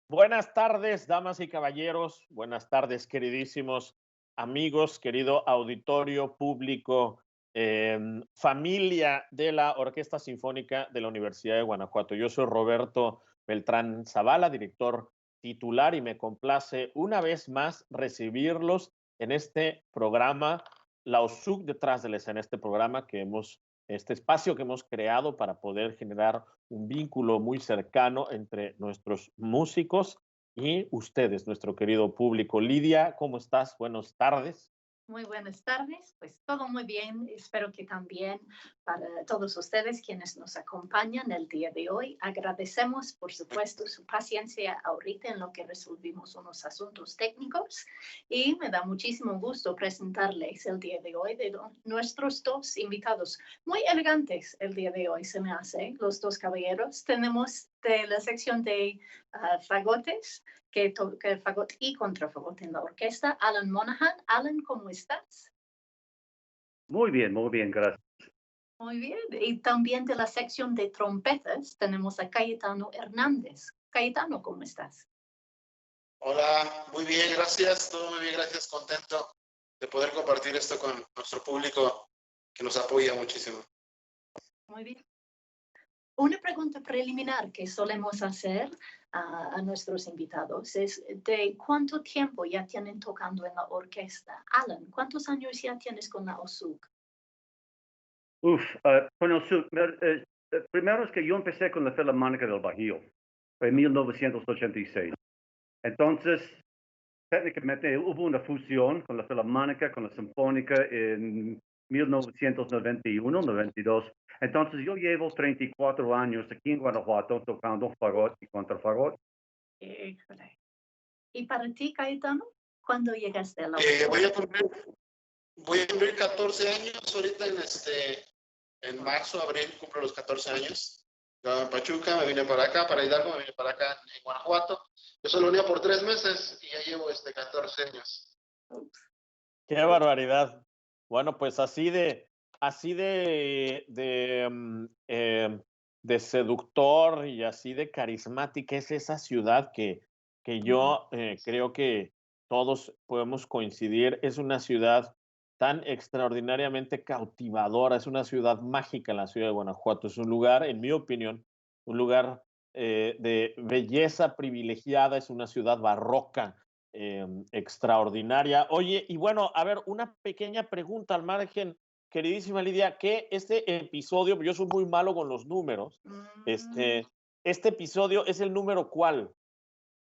Buenas tardes, damas y caballeros. Buenas tardes, queridísimos amigos, querido auditorio público, familia de la Orquesta Sinfónica de la Universidad de Guanajuato. Yo soy Roberto Beltrán Zavala, director titular, y me complace una vez más recibirlos en este programa, la OSUC detrás de la escena, este espacio que hemos creado para poder generar un vínculo muy cercano entre nuestros músicos y ustedes, nuestro querido público. Lidia, ¿cómo estás? Buenas tardes. Muy buenas tardes, pues todo muy bien. Espero que también para todos ustedes quienes nos acompañan el día de hoy. Agradecemos, por supuesto, su paciencia ahorita en lo que resolvimos unos asuntos técnicos y me da muchísimo gusto presentarles el día de hoy nuestros dos invitados muy elegantes el día de hoy, se me hace, los dos caballeros. Tenemos de la sección de fagotes que toca fagot y contrafagot en la orquesta, Alan Monahan. Alan, ¿cómo estás? Muy bien, gracias. Muy bien. Y también de la sección de trompetas tenemos a Cayetano Hernández. Cayetano, ¿cómo estás? Hola, muy bien, gracias, todo muy bien, gracias, contento de poder compartir esto con nuestro público que nos apoya muchísimo. Muy bien. Una pregunta preliminar que solemos hacer a nuestros invitados es de cuánto tiempo ya tienen tocando en la orquesta. Alan, ¿cuántos años ya tienes con la OSUC? Bueno, primero es que yo empecé con la Filarmónica del Bajío en 1986. Entonces, técnicamente hubo una fusión con la Filarmónica, con la Sinfónica en 1991-92. Entonces, yo llevo 34 años aquí en Guanajuato tocando fagot y contrafagot. Híjole. ¿Y para ti, Cayetano? ¿Cuándo llegaste a la Voy a cumplir 14 años ahorita en marzo, abril, cumplo los 14 años. Estaba en Pachuca, me vine para acá, para Hidalgo, me vine para acá en Guanajuato. Yo solo venía por 3 meses y ya llevo 14 años. Qué barbaridad. Bueno, pues de seductor y así de carismática es esa ciudad que yo creo que todos podemos coincidir. Es una ciudad tan extraordinariamente cautivadora, es una ciudad mágica la ciudad de Guanajuato. Es un lugar, en mi opinión, un lugar de belleza privilegiada, es una ciudad barroca, extraordinaria. Oye, y bueno, a ver, una pequeña pregunta al margen, queridísima Lidia, que este episodio, yo soy muy malo con los números, Mm, este episodio es el número ¿cuál?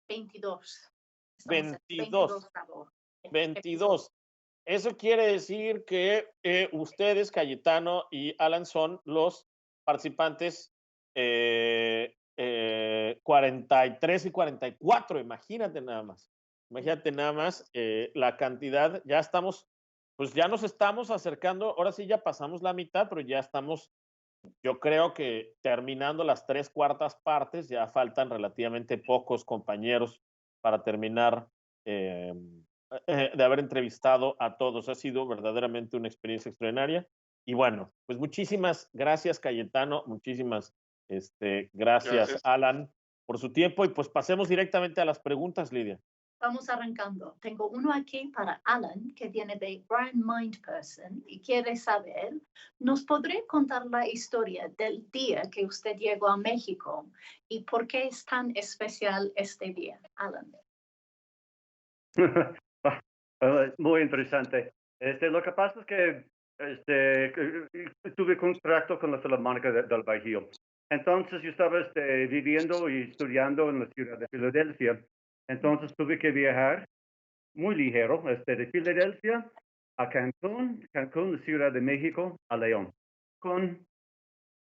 22. Estamos en 22, 22 episodio. 22. Eso quiere decir que ustedes, Cayetano y Alan, son los participantes 43 y 44, imagínate nada más. Imagínate nada más la cantidad, ya estamos, pues ya nos estamos acercando, ahora sí ya pasamos la mitad, pero ya estamos, yo creo que terminando las tres cuartas partes, ya faltan relativamente pocos compañeros para terminar de haber entrevistado a todos. Ha sido verdaderamente una experiencia extraordinaria. Y bueno, pues muchísimas gracias, Cayetano, muchísimas gracias, Gracias. Alan, por su tiempo. Y pues pasemos directamente a las preguntas, Lidia. Vamos arrancando. Tengo uno aquí para Alan, que viene de Brian Mindperson y quiere saber, ¿nos podría contar la historia del día que usted llegó a México y por qué es tan especial este día, Alan? Muy interesante. Lo que pasa es que tuve contrato con la Filarmónica del Bajío. Entonces yo estaba viviendo y estudiando en la ciudad de Filadelfia. Entonces tuve que viajar muy ligero, de Filadelfia a Cancún, Cancún, la Ciudad de México, a León, con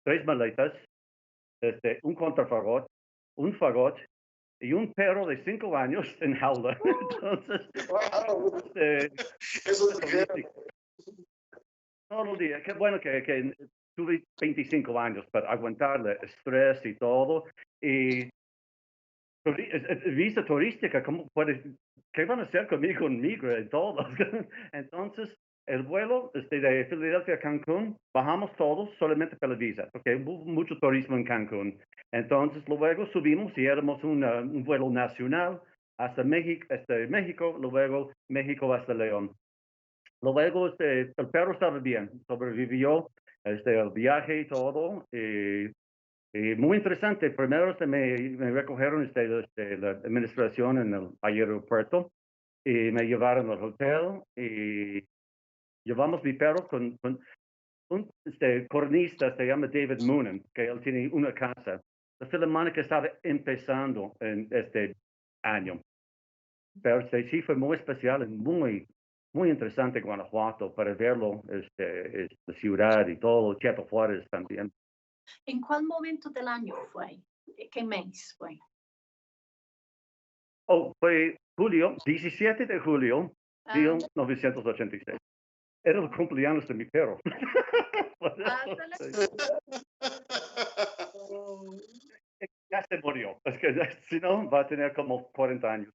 3 maletas, un contrafagot, un fagot y un perro de 5 años en jaula. Entonces, Wow, este, eso es ligero. todo el día. Qué bueno que tuve 25 años para aguantar el estrés y todo. Y visa turística, ¿qué van a hacer conmigo en migra y todo? Entonces, El vuelo de Filadelfia a Cancún, bajamos todos solamente por la visa, porque hubo mucho turismo en Cancún. Entonces luego subimos y éramos un vuelo nacional hasta México, luego México hasta León. Luego el perro estaba bien, sobrevivió el viaje y todo. Y muy interesante. Primero me recogieron la administración en el aeropuerto y me llevaron al hotel y llevamos mi perro con un cornista, se llama David Moonen, que él tiene una casa. La Filarmónica estaba empezando en este año, pero sí fue muy especial y muy interesante Guanajuato para verlo, la ciudad y todo, Chiapas Juárez también. ¿En cuál momento del año fue? ¿Qué mes fue? Oh, fue 17 de julio de Ah, 1986. Era el cumpleaños de mi perro. Ya se murió. Es que si no, va a tener como 40 años.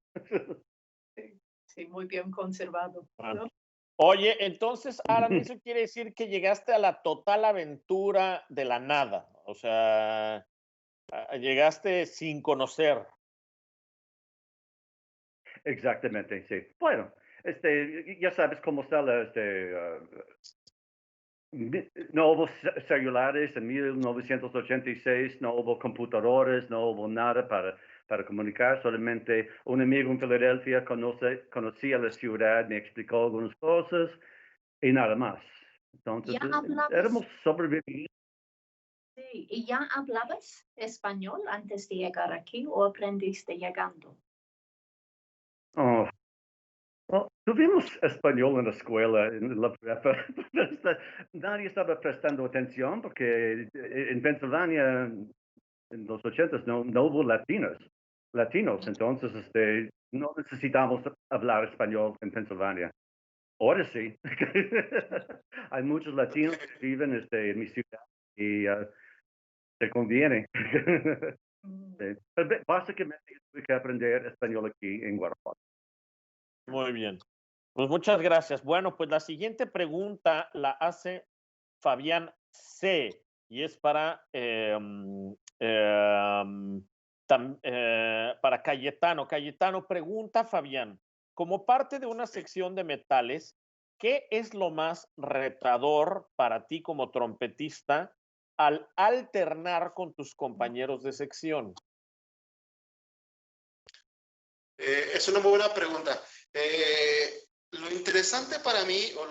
sí, muy bien conservado, ¿no? Oye, entonces, Alan, eso quiere decir que llegaste a la total aventura de la nada. O sea, llegaste sin conocer. Exactamente, sí. Bueno, ya sabes cómo está no hubo celulares en 1986, no hubo computadores, no hubo nada para comunicar, solamente un amigo en Filadelfia conocía la ciudad, me explicó algunas cosas y nada más. Entonces, ¿Ya hablabas? éramos sobrevivientes. Sí, ¿y ya hablabas español antes de llegar aquí o aprendiste llegando? Oh, well, tuvimos español en la escuela, en la prepa, pero nadie estaba prestando atención porque en Pensilvania en los 80 no hubo latinos, entonces no necesitamos hablar español en Pensilvania. Ahora sí, hay muchos latinos que viven en mi ciudad y te conviene. Sí. Pero básicamente tuve que aprender español aquí en Guanajuato. Muy bien. Pues muchas gracias. Bueno, pues la siguiente pregunta la hace Fabián C. Y es para Cayetano. Cayetano pregunta, Fabián, como parte de una sección de metales, ¿qué es lo más retador para ti como trompetista al alternar con tus compañeros de sección? Es una muy buena pregunta. Lo interesante para mí o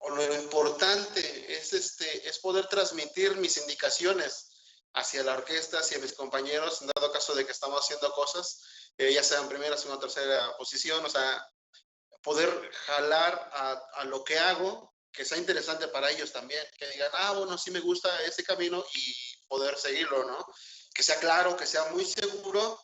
lo importante es poder transmitir mis indicaciones hacia la orquesta, hacia mis compañeros, en dado caso de que estamos haciendo cosas, ya sea en primera, segunda, tercera posición, o sea, poder jalar a lo que hago, que sea interesante para ellos también, que digan, bueno, sí me gusta ese camino y poder seguirlo, ¿no? Que sea claro, que sea muy seguro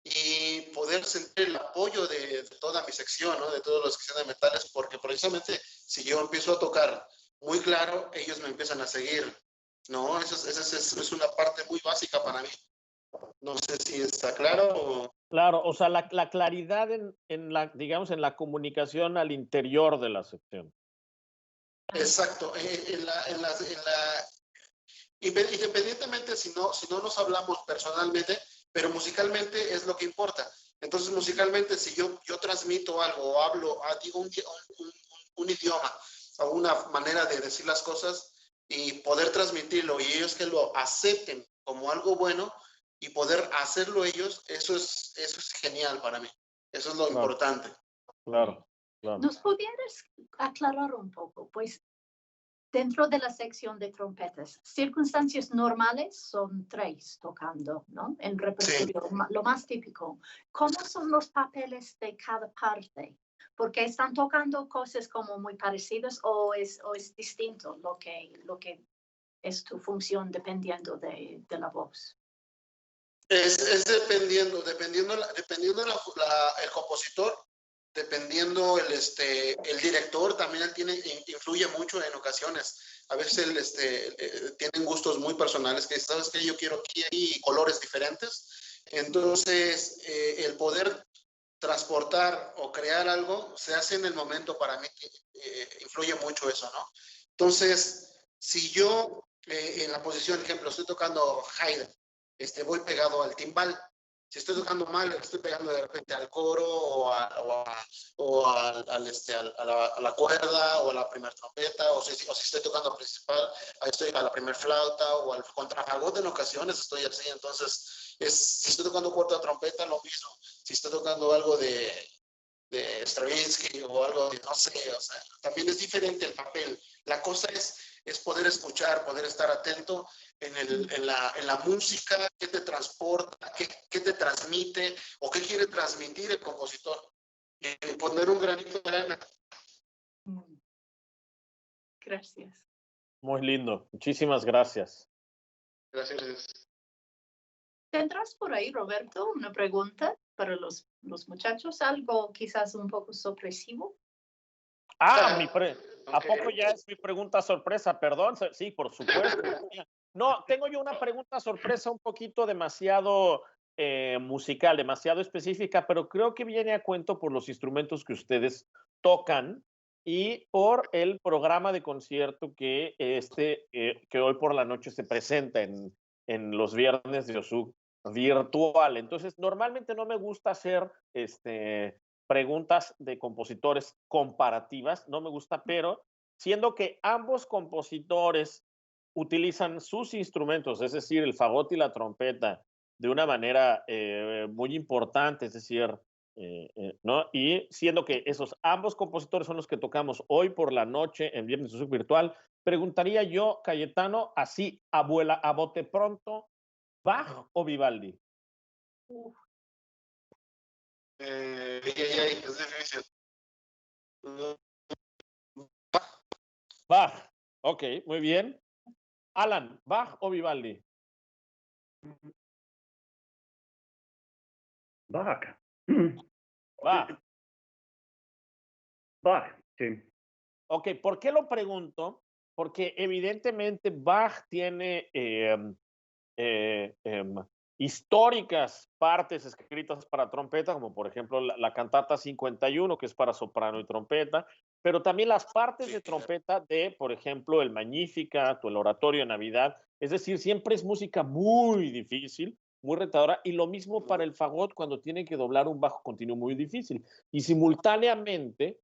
y poder sentir el apoyo de toda mi sección, ¿no? De todos los que sean de metales, porque precisamente si yo empiezo a tocar muy claro, ellos me empiezan a seguir, ¿no? Esa es una parte muy básica para mí. No sé si está claro o... Claro, o sea, la claridad digamos, en la comunicación al interior de la sección. Exacto. Independientemente si no nos hablamos personalmente, pero musicalmente es lo que importa. Entonces, musicalmente, si yo transmito algo o hablo, digo un idioma o una manera de decir las cosas y poder transmitirlo y ellos que lo acepten como algo bueno y poder hacerlo ellos, eso es genial para mí. Eso es lo importante. Claro, claro. ¿Nos pudieras aclarar un poco? Pues dentro de la sección de trompetas, circunstancias normales son 3 tocando, ¿no? En repertorio, sí. Lo más típico. ¿Cómo son los papeles de cada parte? Porque están tocando cosas como muy parecidas o es distinto lo que es tu función dependiendo de la voz. Es dependiendo el compositor, dependiendo el director, también él influye mucho en ocasiones. A veces tienen gustos muy personales, que sabes que yo quiero aquí colores diferentes. Entonces, el poder transportar o crear algo se hace en el momento. Para mí influye mucho eso, ¿no? Entonces, si yo en la posición, ejemplo, estoy tocando Haydn, voy pegado al timbal. Si estoy tocando mal, estoy pegando de repente al coro a la cuerda o a la primera trompeta, o si estoy tocando principal, ahí estoy a la primera flauta o al contrafagot. En ocasiones estoy así. Entonces, si estoy tocando cuarta trompeta, lo mismo. Si estoy tocando algo de Stravinsky o algo de, no sé, o sea, también es diferente el papel. La cosa es poder escuchar, poder estar atento en la música, qué te transporta, qué te transmite o qué quiere transmitir el compositor. Y poner un granito de arena. Gracias. Muy lindo. Muchísimas gracias. Gracias. ¿Tendrás por ahí, Roberto, una pregunta para los muchachos? Algo quizás un poco sorpresivo. ¿A poco ya es mi pregunta sorpresa? Perdón. Sí, por supuesto. No, tengo yo una pregunta sorpresa un poquito demasiado musical, demasiado específica, pero creo que viene a cuento por los instrumentos que ustedes tocan y por el programa de concierto que que hoy por la noche se presenta en los viernes de Osug virtual. Entonces, normalmente no me gusta hacer preguntas de compositores comparativas, no me gusta, pero siendo que ambos compositores utilizan sus instrumentos, es decir, el fagot y la trompeta, de una manera muy importante, es decir, ¿no? Y siendo que esos ambos compositores son los que tocamos hoy por la noche en Viernes Usug Virtual, preguntaría yo, Cayetano, así, abuela, a bote pronto, ¿Bach o Vivaldi? Es difícil. Bach, ok, muy bien. Alan, ¿Bach o Vivaldi? Bach. Bach. Bach, sí. Ok, ¿por qué lo pregunto? Porque evidentemente Bach tiene históricas partes escritas para trompeta, como por ejemplo la cantata 51, que es para soprano y trompeta, pero también las partes de trompeta de, por ejemplo, el Magnificat o el Oratorio de Navidad. Es decir, siempre es música muy difícil, muy retadora, y lo mismo para el fagot cuando tiene que doblar un bajo continuo muy difícil. Y simultáneamente,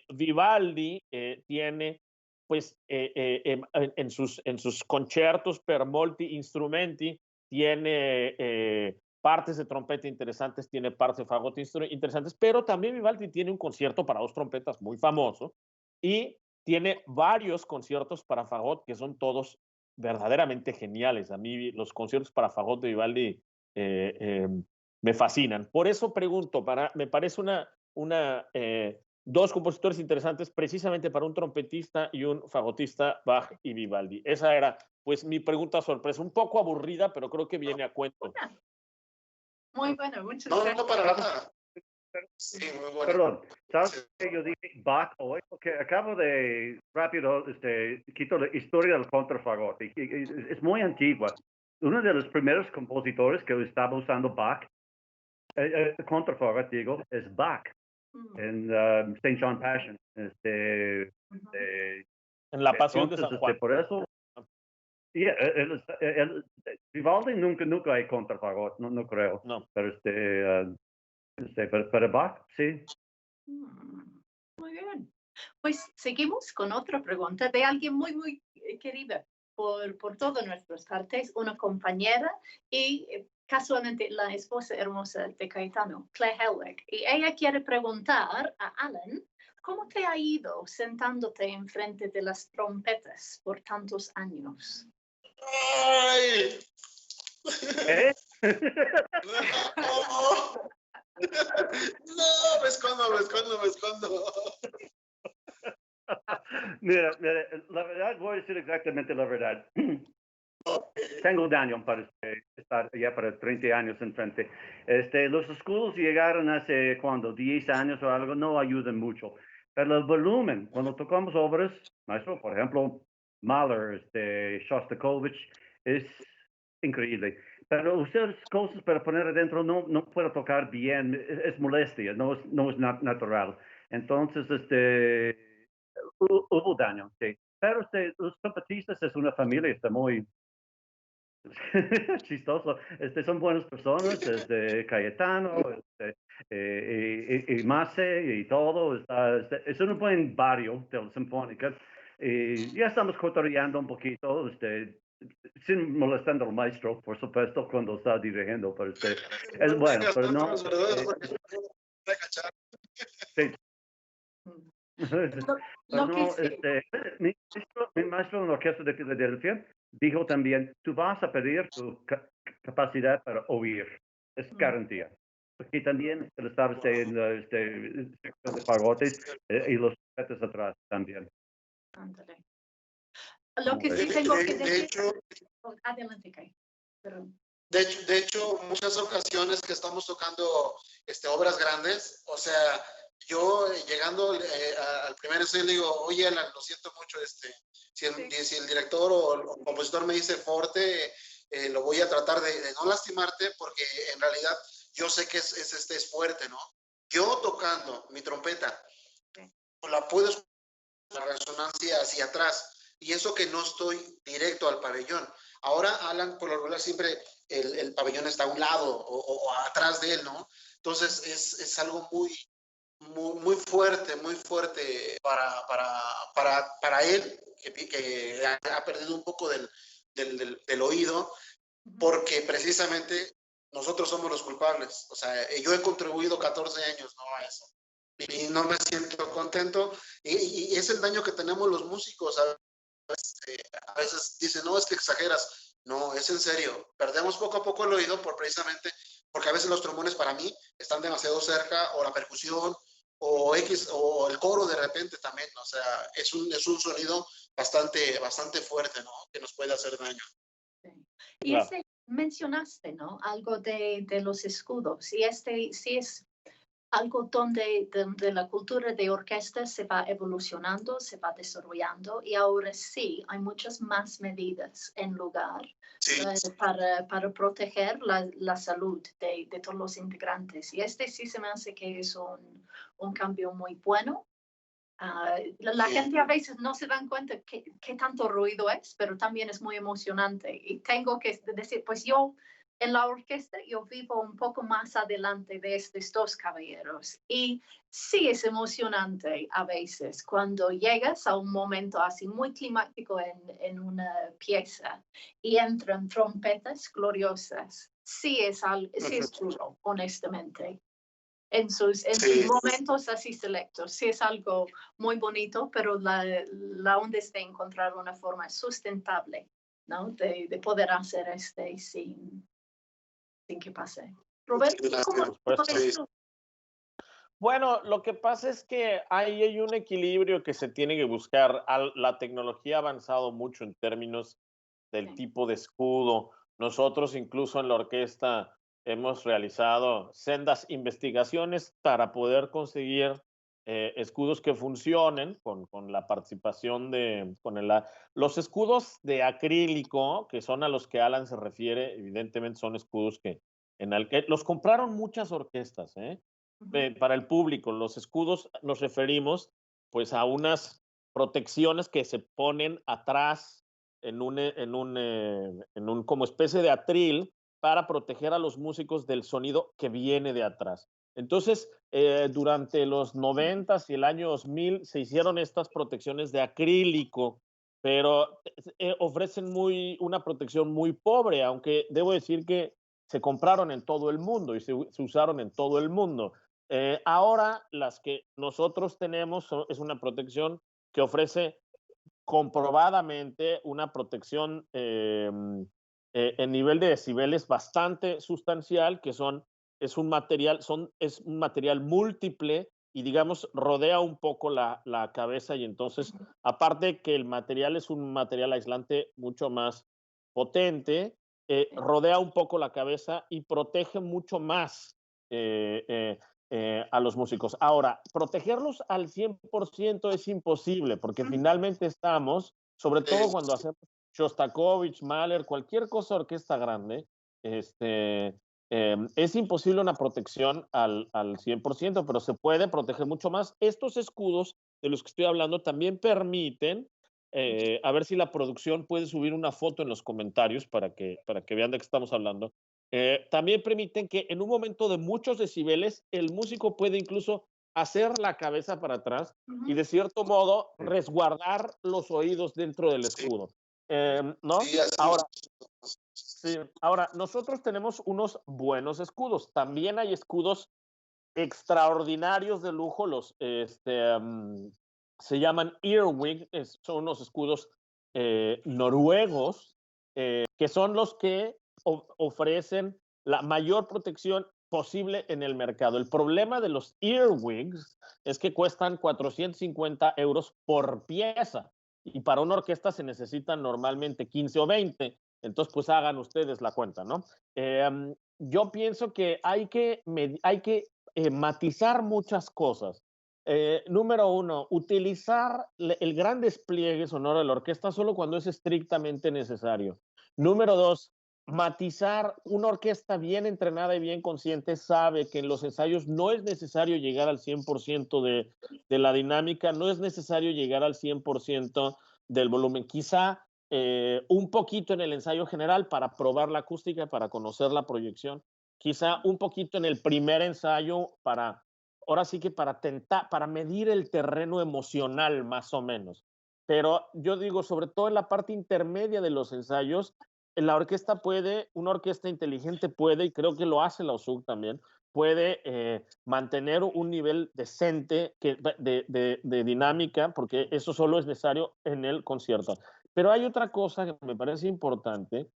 Vivaldi tiene pues en sus conciertos per molti instrumenti tiene partes de trompeta interesantes, tiene partes de fagot interesantes, pero también Vivaldi tiene un concierto para dos trompetas muy famoso y tiene varios conciertos para fagot que son todos verdaderamente geniales. A mí los conciertos para fagot de Vivaldi me fascinan. Por eso pregunto, me parece dos compositores interesantes precisamente para un trompetista y un fagotista, Bach y Vivaldi. Esa era, pues, mi pregunta sorpresa. Un poco aburrida, pero creo que viene a cuento. Muy bueno, muchas No, gracias. no para nada. Sí, muy bueno. Perdón, ¿sabes que yo dije Bach hoy? Porque acabo de rápido, quito la historia del contrafagot. Es muy antigua. Uno de los primeros compositores que estaba usando Bach, contrafagot, digo, es Bach en St. John Passion. En la Pasión de San Juan. Por eso, Vivaldi nunca hay contrafagot, no creo. No. Pero para Bach, sí. Muy bien. Pues seguimos con otra pregunta de alguien muy, muy querida por todas nuestras partes, una compañera y casualmente la esposa hermosa de Cayetano, Claire Helwig. Y ella quiere preguntar a Alan, ¿cómo te ha ido sentándote enfrente de las trompetas por tantos años? ¡Ay! ¿Eh? No, me escondo. Mira, la verdad, voy a decir exactamente la verdad. Tengo daño para estar ya para 30 años enfrente. Los escudos llegaron hace, ¿cuándo? 10 años o algo, no ayudan mucho. Pero el volumen, cuando tocamos obras, maestro, por ejemplo, Mahler, Shostakovich, es increíble. Pero usar cosas para poner adentro no puedo tocar bien, es molestia, no es natural. Entonces, hubo daño, sí. Pero los trompetistas es una familia, está muy chistoso. Son buenas personas, Cayetano, y Mase y todo. Es un buen barrio de la Sinfónica. Y ya estamos cotorreando un poquito, sin molestando al maestro, por supuesto, cuando está dirigiendo, pero es bueno, pero no. Sí. Pero Lo que no, sí, mi maestro en la Orquesta de Filadelfia dijo también, tú vas a pedir tu capacidad para oír, es garantía. Aquí también él estaba en la sección de fagotes y los trompetas atrás también. ándale. Lo que sí tengo que decir, adelante, Kai. Perdón. De hecho, muchas ocasiones que estamos tocando obras grandes, o sea, yo llegando al primer ensayo le digo, oye, Alan, lo siento mucho, si el director o el compositor me dice forte, lo voy a tratar de no lastimarte porque en realidad yo sé que es fuerte, ¿no? Yo tocando mi trompeta, la puedo escuchar la resonancia hacia atrás y eso que no estoy directo al pabellón. Ahora Alan, por lo regular, siempre el pabellón está a un lado o atrás de él, ¿no? Entonces es algo muy fuerte para él, que ha perdido un poco del oído, porque precisamente nosotros somos los culpables. O sea, yo he contribuido 14 años, ¿no? A eso. Y no me siento contento. Y es el daño que tenemos los músicos. A veces dicen, no, es que exageras. No, es en serio. Perdemos poco a poco el oído precisamente porque a veces los trombones para mí están demasiado cerca, o la percusión, o o el coro de repente también. O sea, es un sonido bastante fuerte, ¿no? Que nos puede hacer daño. Sí. Y mencionaste, ¿no? Algo de los escudos. Y sí es algo donde la cultura de orquesta se va evolucionando, se va desarrollando, y ahora sí hay muchas más medidas en lugar para proteger la salud de todos los integrantes. Y sí se me hace que es un cambio muy bueno. La gente a veces no se dan cuenta qué tanto ruido es, pero también es muy emocionante. Y tengo que decir, pues yo en la orquesta, yo vivo un poco más adelante de estos dos caballeros. Y sí es emocionante a veces cuando llegas a un momento así muy climático en una pieza y entran trompetas gloriosas. Sí es duro, honestamente. En sus momentos así selectos. Sí es algo muy bonito, pero la onda es de encontrar una forma sustentable, ¿no? De poder hacer sin que pase. Roberto, ¿cómo ves tú? Bueno, lo que pasa es que hay un equilibrio que se tiene que buscar. La tecnología ha avanzado mucho en términos del tipo de escudo. Nosotros incluso en la orquesta hemos realizado sendas investigaciones para poder conseguir escudos que funcionen con la participación los escudos de acrílico, que son a los que Alan se refiere, evidentemente son escudos que los compraron muchas orquestas, para el público. Los escudos nos referimos pues a unas protecciones que se ponen atrás en un como especie de atril para proteger a los músicos del sonido que viene de atrás. Entonces, durante los 90s y el año 2000 se hicieron estas protecciones de acrílico, pero ofrecen una protección muy pobre, aunque debo decir que se compraron en todo el mundo y se usaron en todo el mundo. Ahora las que nosotros tenemos es una protección que ofrece comprobadamente una protección en nivel de decibeles bastante sustancial, que es un material múltiple y digamos rodea un poco la cabeza, y entonces aparte que el material es un material aislante mucho más potente, rodea un poco la cabeza y protege mucho más a los músicos. Ahora, protegerlos al 100% es imposible, porque finalmente estamos, sobre todo cuando hacemos Shostakovich, Mahler, cualquier cosa orquesta grande, es imposible una protección al 100%, pero se puede proteger mucho más. Estos escudos de los que estoy hablando también permiten, a ver si la producción puede subir una foto en los comentarios para que vean de qué estamos hablando. También permiten que en un momento de muchos decibeles, el músico puede incluso hacer la cabeza para atrás y de cierto modo resguardar los oídos dentro del escudo. ¿No? Sí, así Ahora, sí, ahora, nosotros tenemos unos buenos escudos. También hay escudos extraordinarios de lujo. Se llaman earwig, son unos escudos noruegos, que son los que ofrecen la mayor protección posible en el mercado. El problema de los earwigs es que cuestan 450 euros por pieza y para una orquesta se necesitan normalmente 15 o 20. Entonces, pues hagan ustedes la cuenta, ¿no? Yo pienso que hay que matizar muchas cosas. Número uno, utilizar el gran despliegue sonoro de la orquesta solo cuando es estrictamente necesario. Número dos, matizar. Una orquesta bien entrenada y bien consciente sabe que en los ensayos no es necesario llegar al 100% de la dinámica, no es necesario llegar al 100% del volumen. Quizá un poquito en el ensayo general para probar la acústica, para conocer la proyección. Quizá un poquito en el primer ensayo para, ahora sí que para tentar, para medir el terreno emocional más o menos. Pero yo digo, sobre todo en la parte intermedia de los ensayos, la orquesta puede, una orquesta inteligente puede, y creo que lo hace la OSUC también, puede mantener un nivel decente de dinámica, porque eso solo es necesario en el concierto. Pero hay otra cosa que me parece importante.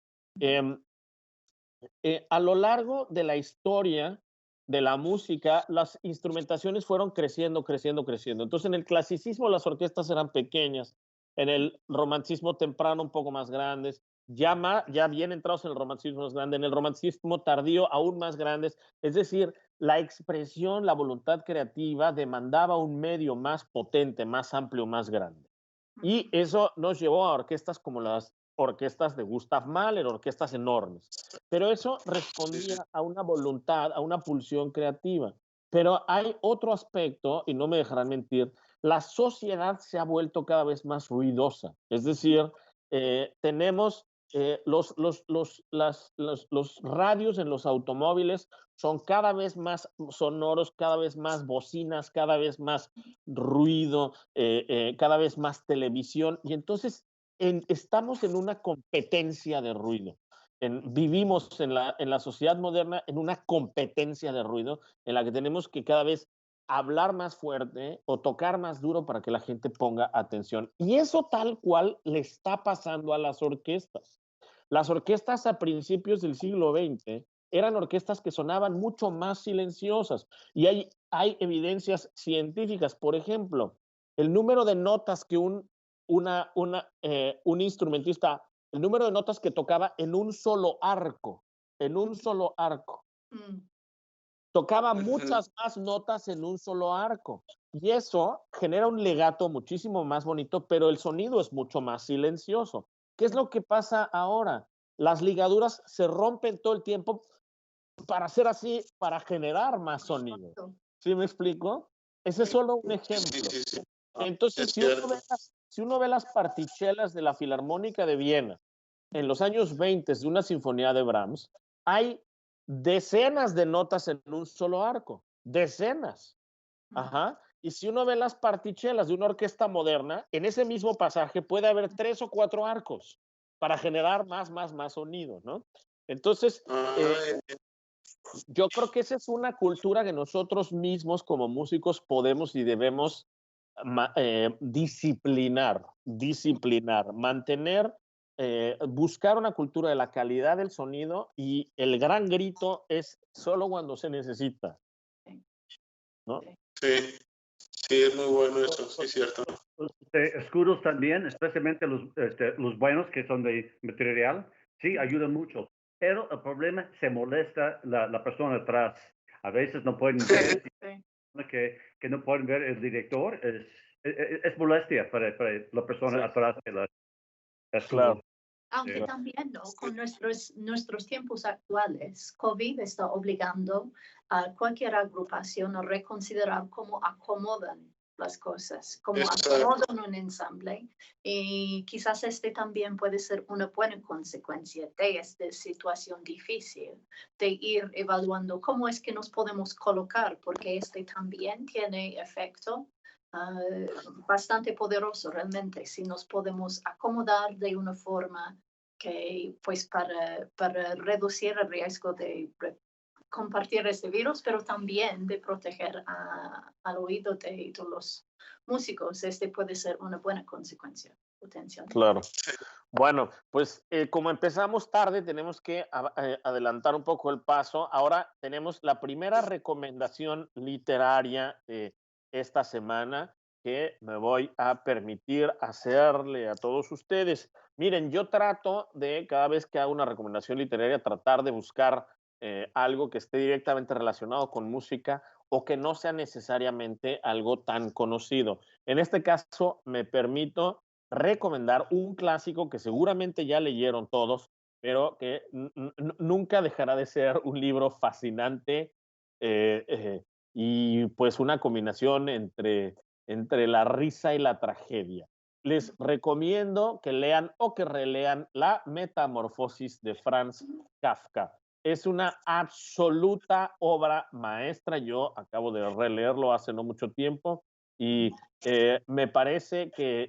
A lo largo de la historia de la música, las instrumentaciones fueron creciendo, creciendo, creciendo. Entonces, en el clasicismo las orquestas eran pequeñas, en el romanticismo temprano un poco más grandes, ya bien entrados en el romanticismo más grande, en el romanticismo tardío aún más grandes. Es decir, la expresión, la voluntad creativa demandaba un medio más potente, más amplio, más grande. Y eso nos llevó a orquestas como las orquestas de Gustav Mahler, orquestas enormes. Pero eso respondía a una voluntad, a una pulsión creativa. Pero hay otro aspecto, y no me dejarán mentir, la sociedad se ha vuelto cada vez más ruidosa. Es decir, tenemos los radios en los automóviles son cada vez más sonoros, cada vez más bocinas, cada vez más ruido, cada vez más televisión. Y entonces estamos en una competencia de ruido. Vivimos en la sociedad moderna en una competencia de ruido en la que tenemos que cada vez hablar más fuerte o tocar más duro para que la gente ponga atención. Y eso tal cual le está pasando a las orquestas. Las orquestas a principios del siglo XX eran orquestas que sonaban mucho más silenciosas y hay evidencias científicas. Por ejemplo, el número de notas que un instrumentista, el número de notas que tocaba en un solo arco, tocaba muchas más notas en un solo arco. Y eso genera un legato muchísimo más bonito, pero el sonido es mucho más silencioso. ¿Qué es lo que pasa ahora? Las ligaduras se rompen todo el tiempo para hacer así, para generar más sonido. ¿Sí me explico? Ese es solo un ejemplo. Entonces, si uno ve las partichelas de la Filarmónica de Viena en los años 20 de una sinfonía de Brahms, hay decenas de notas en un solo arco, decenas. Ajá. Y si uno ve las partichelas de una orquesta moderna, en ese mismo pasaje puede haber 3 o 4 arcos para generar más sonido, ¿no? Entonces, yo creo que esa es una cultura que nosotros mismos como músicos podemos y debemos disciplinar, mantener, buscar una cultura de la calidad del sonido y el gran grito es solo cuando se necesita, ¿no? Sí, sí, es muy bueno eso, sí, es cierto. Escudos también, especialmente los buenos que son de material, sí, ayudan mucho. Pero el problema, se molesta la persona atrás. A veces no pueden ver, que no pueden ver el director. Es molestia para la persona atrás de la escudo. Claro. Aunque también, ¿no? Con nuestros tiempos actuales, COVID está obligando a cualquier agrupación a reconsiderar cómo acomodan las cosas, cómo acomodan un ensamble. Y quizás también puede ser una buena consecuencia de esta situación difícil, de ir evaluando cómo es que nos podemos colocar, porque también tiene efecto bastante poderoso realmente, si nos podemos acomodar de una forma que, pues, para reducir el riesgo de compartir este virus, pero también de proteger al oído de los músicos. Puede ser una buena consecuencia potencial. Claro. Bueno, pues como empezamos tarde, tenemos que adelantar un poco el paso. Ahora tenemos la primera recomendación literaria de esta semana que me voy a permitir hacerle a todos ustedes. Miren, yo trato de, cada vez que hago una recomendación literaria, tratar de buscar algo que esté directamente relacionado con música o que no sea necesariamente algo tan conocido. En este caso, me permito recomendar un clásico que seguramente ya leyeron todos, pero que nunca dejará de ser un libro fascinante y pues una combinación entre la risa y la tragedia. Les recomiendo que lean o que relean La Metamorfosis de Franz Kafka. Es una absoluta obra maestra. Yo acabo de releerlo hace no mucho tiempo y me parece que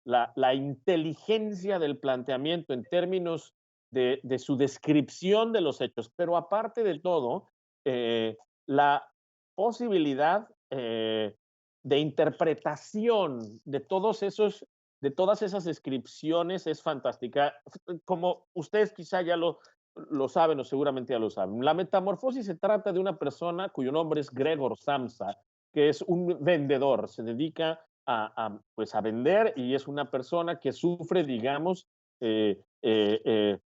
la inteligencia del planteamiento en términos de su descripción de los hechos, pero aparte de todo, la posibilidad de interpretación de todas esas descripciones es fantástica. Como ustedes quizá ya lo saben o seguramente ya lo saben. La metamorfosis se trata de una persona cuyo nombre es Gregor Samsa, que es un vendedor, se dedica pues a vender y es una persona que sufre, digamos,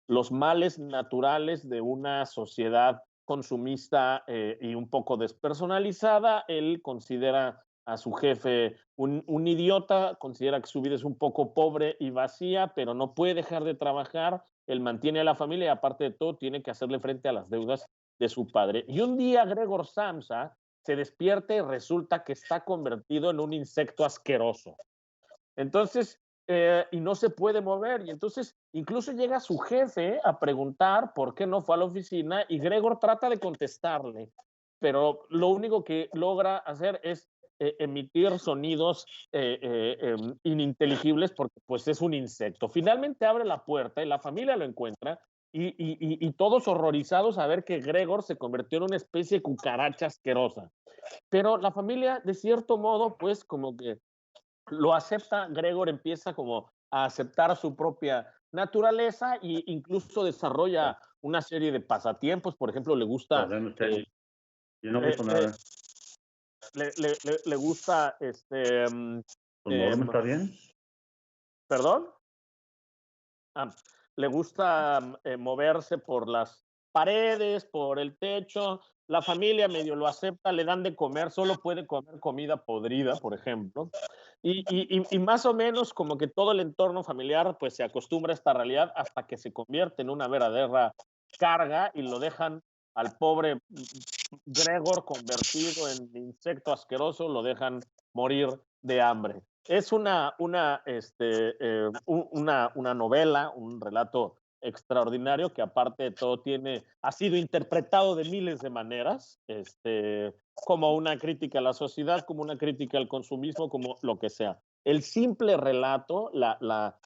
los males naturales de una sociedad consumista y un poco despersonalizada. Él considera a su jefe un idiota, considera que su vida es un poco pobre y vacía, pero no puede dejar de trabajar. Él mantiene a la familia y aparte de todo tiene que hacerle frente a las deudas de su padre. Y un día Gregor Samsa se despierta y resulta que está convertido en un insecto asqueroso. Entonces, y no se puede mover. Y entonces, incluso llega su jefe a preguntar por qué no fue a la oficina y Gregor trata de contestarle, pero lo único que logra hacer es emitir sonidos ininteligibles porque pues es un insecto. Finalmente abre la puerta y la familia lo encuentra y todos horrorizados a ver que Gregor se convirtió en una especie de cucaracha asquerosa. Pero la familia, de cierto modo, pues como que lo acepta. Gregor empieza como a aceptar su propia naturaleza e incluso desarrolla una serie de pasatiempos. Por ejemplo, le gusta... Yo no oigo nada. Le gusta ¿El modem está bien? ¿Perdón? Le gusta moverse por las paredes, por el techo. La familia medio lo acepta, le dan de comer, solo puede comer comida podrida, por ejemplo. Y más o menos como que todo el entorno familiar pues se acostumbra a esta realidad hasta que se convierte en una verdadera carga y lo dejan al pobre Gregor convertido en insecto asqueroso, lo dejan morir de hambre. Es una novela, un relato extraordinario que aparte de todo ha sido interpretado de miles de maneras, como una crítica a la sociedad, como una crítica al consumismo, como lo que sea. El simple relato, la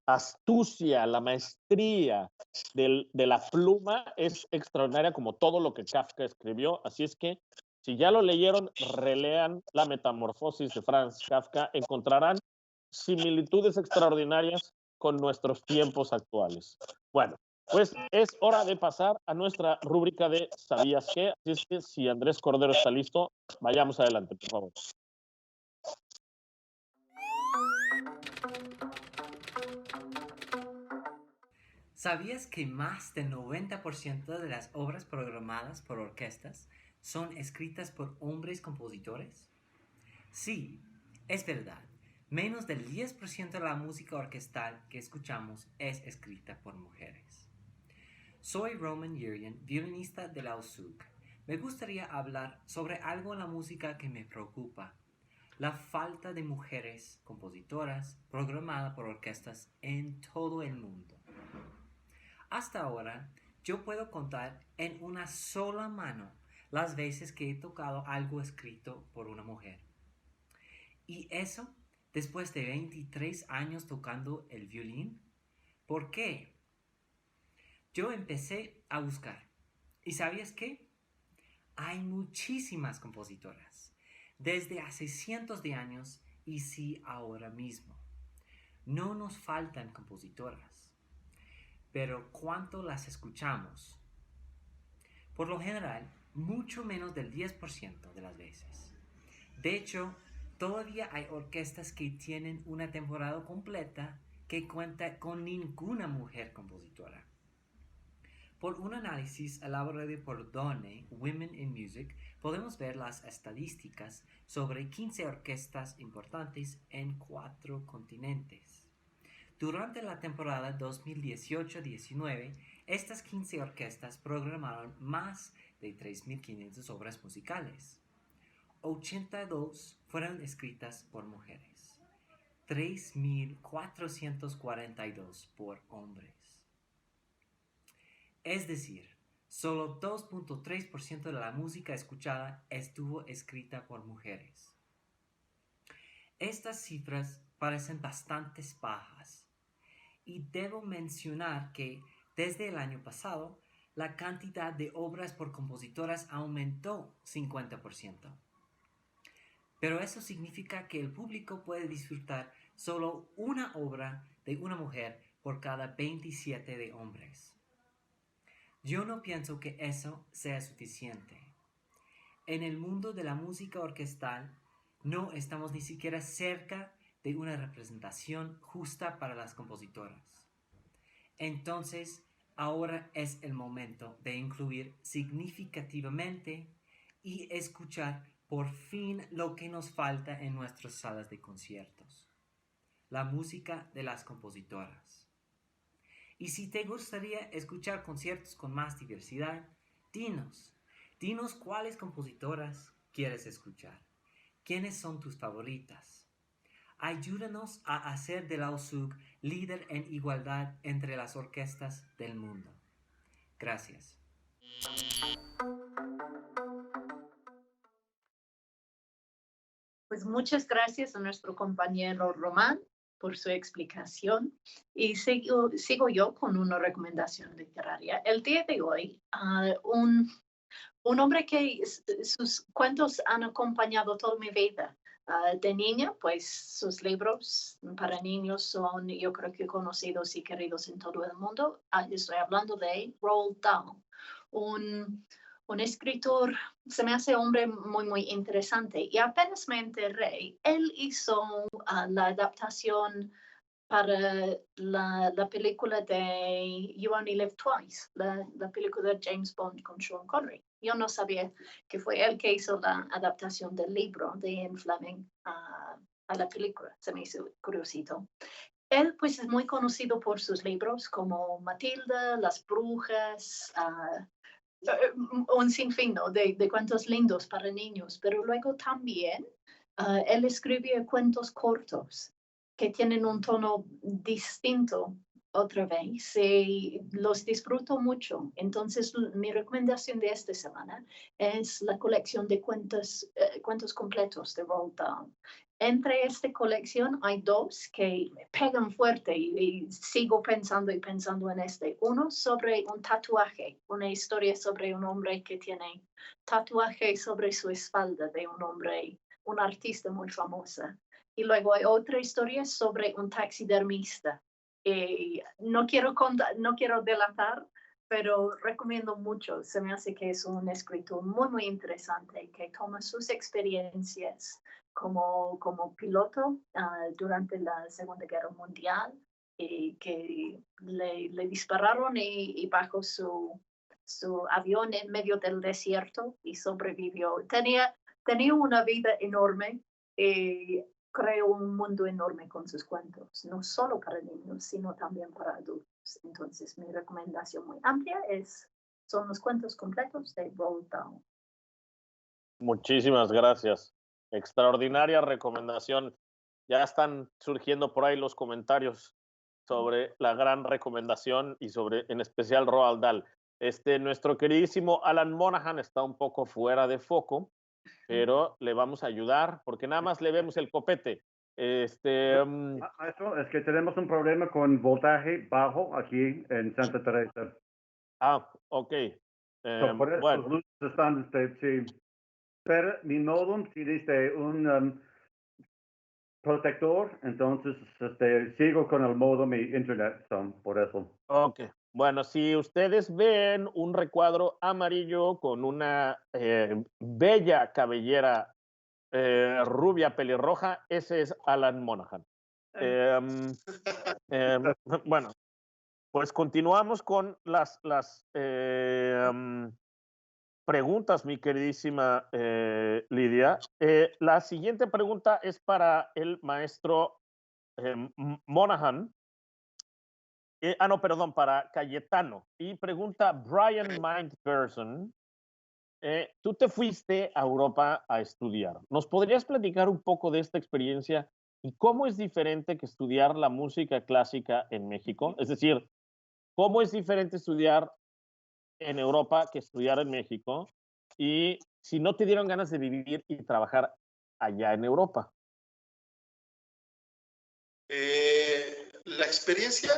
astucia, la maestría de la pluma es extraordinaria como todo lo que Kafka escribió, así es que si ya lo leyeron, relean La Metamorfosis de Franz Kafka, encontrarán similitudes extraordinarias con nuestros tiempos actuales. Bueno, pues es hora de pasar a nuestra rúbrica de ¿Sabías qué? Así es que si Andrés Cordero está listo, vayamos adelante, por favor. ¿Sabías que más del 90% de las obras programadas por orquestas son escritas por hombres compositores? Sí, es verdad, Menos del 10% de la música orquestal que escuchamos es escrita por mujeres. Soy Roman Yerian, violinista de la USUC. Me gustaría hablar sobre algo en la música que me preocupa: la falta de mujeres compositoras programadas por orquestas en todo el mundo. Hasta ahora, yo puedo contar en una sola mano las veces que he tocado algo escrito por una mujer. Y eso después de 23 años tocando el violín. ¿Por qué? Yo empecé a buscar. ¿Y sabías qué? Hay muchísimas compositoras, desde hace cientos de años y sí ahora mismo. No nos faltan compositoras, pero ¿cuánto las escuchamos? Por lo general, mucho menos del 10% de las veces. De hecho, todavía hay orquestas que tienen una temporada completa que cuenta con ninguna mujer compositora. Por un análisis elaborado por Done, Women in Music, podemos ver las estadísticas sobre 15 orquestas importantes en 4 continentes. Durante la temporada 2018-19, estas 15 orquestas programaron más de 3.500 obras musicales. 82 fueron escritas por mujeres, 3.442 por hombres. Es decir, solo 2.3% de la música escuchada estuvo escrita por mujeres. Estas cifras parecen bastante bajas, y debo mencionar que desde el año pasado la cantidad de obras por compositoras aumentó 50%. Pero eso significa que el público puede disfrutar solo una obra de una mujer por cada 27 de hombres. Yo no pienso que eso sea suficiente. En el mundo de la música orquestal no estamos ni siquiera cerca de una representación justa para las compositoras. Entonces, ahora es el momento de incluir significativamente y escuchar por fin lo que nos falta en nuestras salas de conciertos: la música de las compositoras. Y si te gustaría escuchar conciertos con más diversidad, dinos cuáles compositoras quieres escuchar. ¿Quiénes son tus favoritas? Ayúdanos a hacer de la USUC líder en igualdad entre las orquestas del mundo. Gracias. Pues muchas gracias a nuestro compañero Román por su explicación, y sigo yo con una recomendación literaria. El día de hoy, un hombre que sus cuentos han acompañado toda mi vida. De niña, pues sus libros para niños son, yo creo que conocidos y queridos en todo el mundo. Estoy hablando de Roald Dahl, un escritor, se me hace hombre muy, muy interesante. Y apenas me enteré, él hizo la adaptación para la película de You Only Live Twice, la película de James Bond con Sean Connery. Yo no sabía que fue él que hizo la adaptación del libro de Ian Fleming a la película. Se me hizo curiosito. Él pues es muy conocido por sus libros como Matilda, Las Brujas, un sinfín, ¿no?, de cuentos lindos para niños, pero luego también él escribía cuentos cortos que tienen un tono distinto otra vez, y los disfruto mucho. Entonces, mi recomendación de esta semana es la colección de cuentos completos de Roald Dahl. Entre esta colección hay 2 que me pegan fuerte, y sigo pensando en este. Uno sobre un tatuaje, una historia sobre un hombre que tiene tatuaje sobre su espalda de un hombre, un artista muy famoso. Y luego hay otra historia sobre un taxidermista. No quiero delatar, pero recomiendo mucho. Se me hace que es un escritor muy, muy interesante, que toma sus experiencias como piloto durante la Segunda Guerra Mundial, y que le dispararon y bajó su avión en medio del desierto y sobrevivió. Tenía una vida enorme, creó un mundo enorme con sus cuentos, no solo para niños, sino también para adultos. Entonces, mi recomendación muy amplia son los cuentos completos de Roald Dahl. Muchísimas gracias. Extraordinaria recomendación. Ya están surgiendo por ahí los comentarios sobre la gran recomendación y sobre, en especial, Roald Dahl. Nuestro queridísimo Alan Monahan está un poco fuera de foco, pero le vamos a ayudar porque nada más le vemos el copete. Maestro, es que tenemos un problema con voltaje bajo aquí en Santa Teresa. Ok. Por eso Bueno, los luces están, sí. Pero mi modem tiene un protector, entonces sigo con el modem y internet, por eso. ok. Bueno, si ustedes ven un recuadro amarillo con una bella cabellera rubia pelirroja, ese es Alan Monahan. Em, bueno, pues continuamos con las preguntas, mi queridísima Lidia. La siguiente pregunta es para el maestro Monahan. No, perdón, para Cayetano. Y pregunta Brian Mindperson. Tú te fuiste a Europa a estudiar. ¿Nos podrías platicar un poco de esta experiencia y cómo es diferente que estudiar la música clásica en México? Es decir, ¿cómo es diferente estudiar en Europa que estudiar en México? Y si no te dieron ganas de vivir y trabajar allá en Europa. La experiencia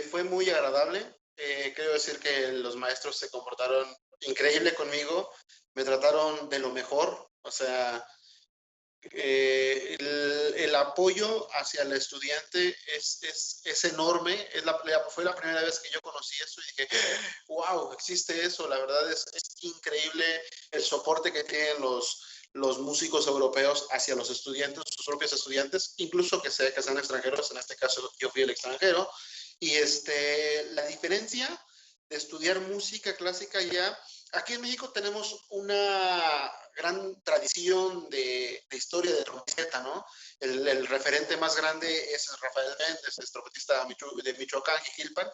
fue muy agradable. Quiero decir que los maestros se comportaron increíble conmigo, me trataron de lo mejor, o sea, el apoyo hacia el estudiante es enorme. Fue la primera vez que yo conocí eso y dije, wow, existe eso. La verdad es increíble el soporte que tienen los músicos europeos hacia los estudiantes, sus propios estudiantes, incluso que sean extranjeros. En este caso yo fui el extranjero. Y la diferencia de estudiar música clásica ya, aquí en México tenemos una gran tradición de historia de trompeta, ¿no? El referente más grande es Rafael Méndez, es trompetista de Michoacán, Jiquilpan,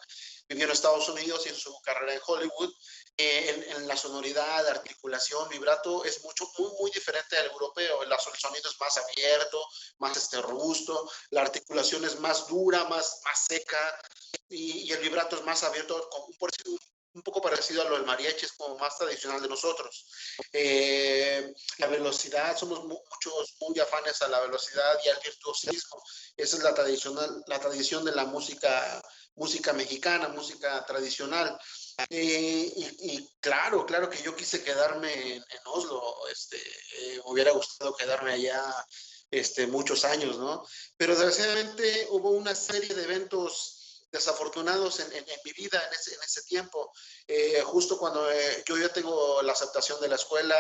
vivió en Estados Unidos y en su carrera en Hollywood. En la sonoridad, articulación, vibrato, es muy diferente al europeo. El sonido es más abierto, más robusto, la articulación es más dura, más seca, y el vibrato es más abierto, un poco parecido a lo del mariachi, es como más tradicional de nosotros. La velocidad, somos muchos muy afanes a la velocidad y al virtuosismo. Esa es la tradición de la música mexicana, música tradicional. Y claro que yo quise quedarme en Oslo. Me hubiera gustado quedarme allá muchos años, ¿no? Pero desgraciadamente hubo una serie de eventos desafortunados en mi vida en ese tiempo. Justo cuando yo ya tengo la aceptación de la escuela,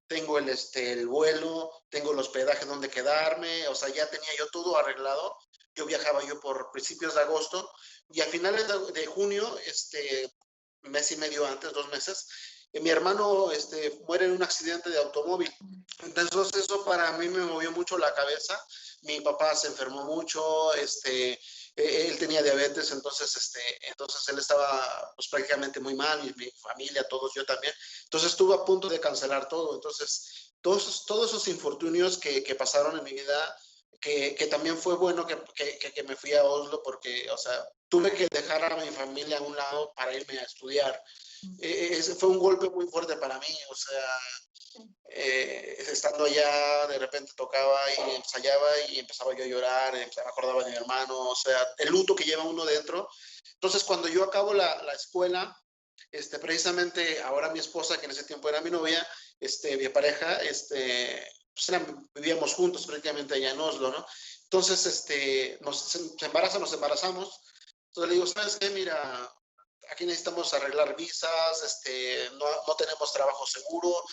tengo el vuelo, tengo el hospedaje donde quedarme, o sea, ya tenía yo todo arreglado. Yo viajaba yo por principios de agosto y a finales de junio, mes y medio antes, 2 meses, mi hermano muere en un accidente de automóvil. Entonces eso para mí me movió mucho la cabeza. Mi papá se enfermó mucho, él tenía diabetes, entonces él estaba pues, prácticamente muy mal, mi familia, todos, yo también. Entonces estuve a punto de cancelar todo. Entonces todos esos infortunios que pasaron en mi vida, que también fue bueno que me fui a Oslo, porque, o sea, tuve que dejar a mi familia a un lado para irme a estudiar. Ese fue un golpe muy fuerte para mí, o sea, estando allá, de repente tocaba y ensayaba y empezaba yo a llorar, me acordaba de mi hermano, o sea, el luto que lleva uno dentro. Entonces, cuando yo acabo la escuela, precisamente ahora mi esposa, que en ese tiempo era mi novia, mi pareja, pues vivíamos juntos prácticamente allá en Oslo, ¿no? Entonces, se nos embarazamos. Entonces le digo, ¿sabes qué? Mira, aquí necesitamos arreglar visas, no tenemos trabajo seguro,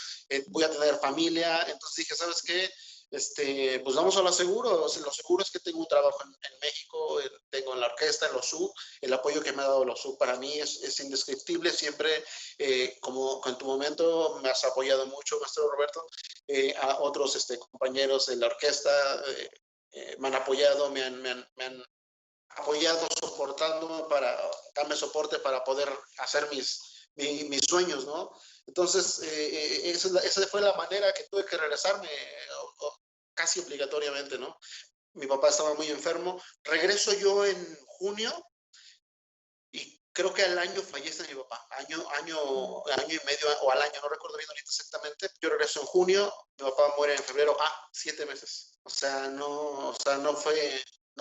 voy a tener familia. Entonces dije, ¿sabes qué? Pues vamos a lo seguro. Lo seguro es que tengo un trabajo en México, tengo en la orquesta, en los SUB. El apoyo que me ha dado los SUB para mí es indescriptible. Siempre, como en tu momento me has apoyado mucho, maestro Roberto, a otros compañeros de la orquesta, me han apoyado, me han apoyado, soportando darme soporte para poder hacer mis sueños, ¿no? Entonces, esa fue la manera que tuve que regresarme, casi obligatoriamente, ¿no? Mi papá estaba muy enfermo. Regreso yo en junio y creo que al año fallece mi papá. Año y medio o al año, no recuerdo bien ahorita exactamente. Yo regreso en junio, mi papá muere en febrero. 7 meses. O sea, no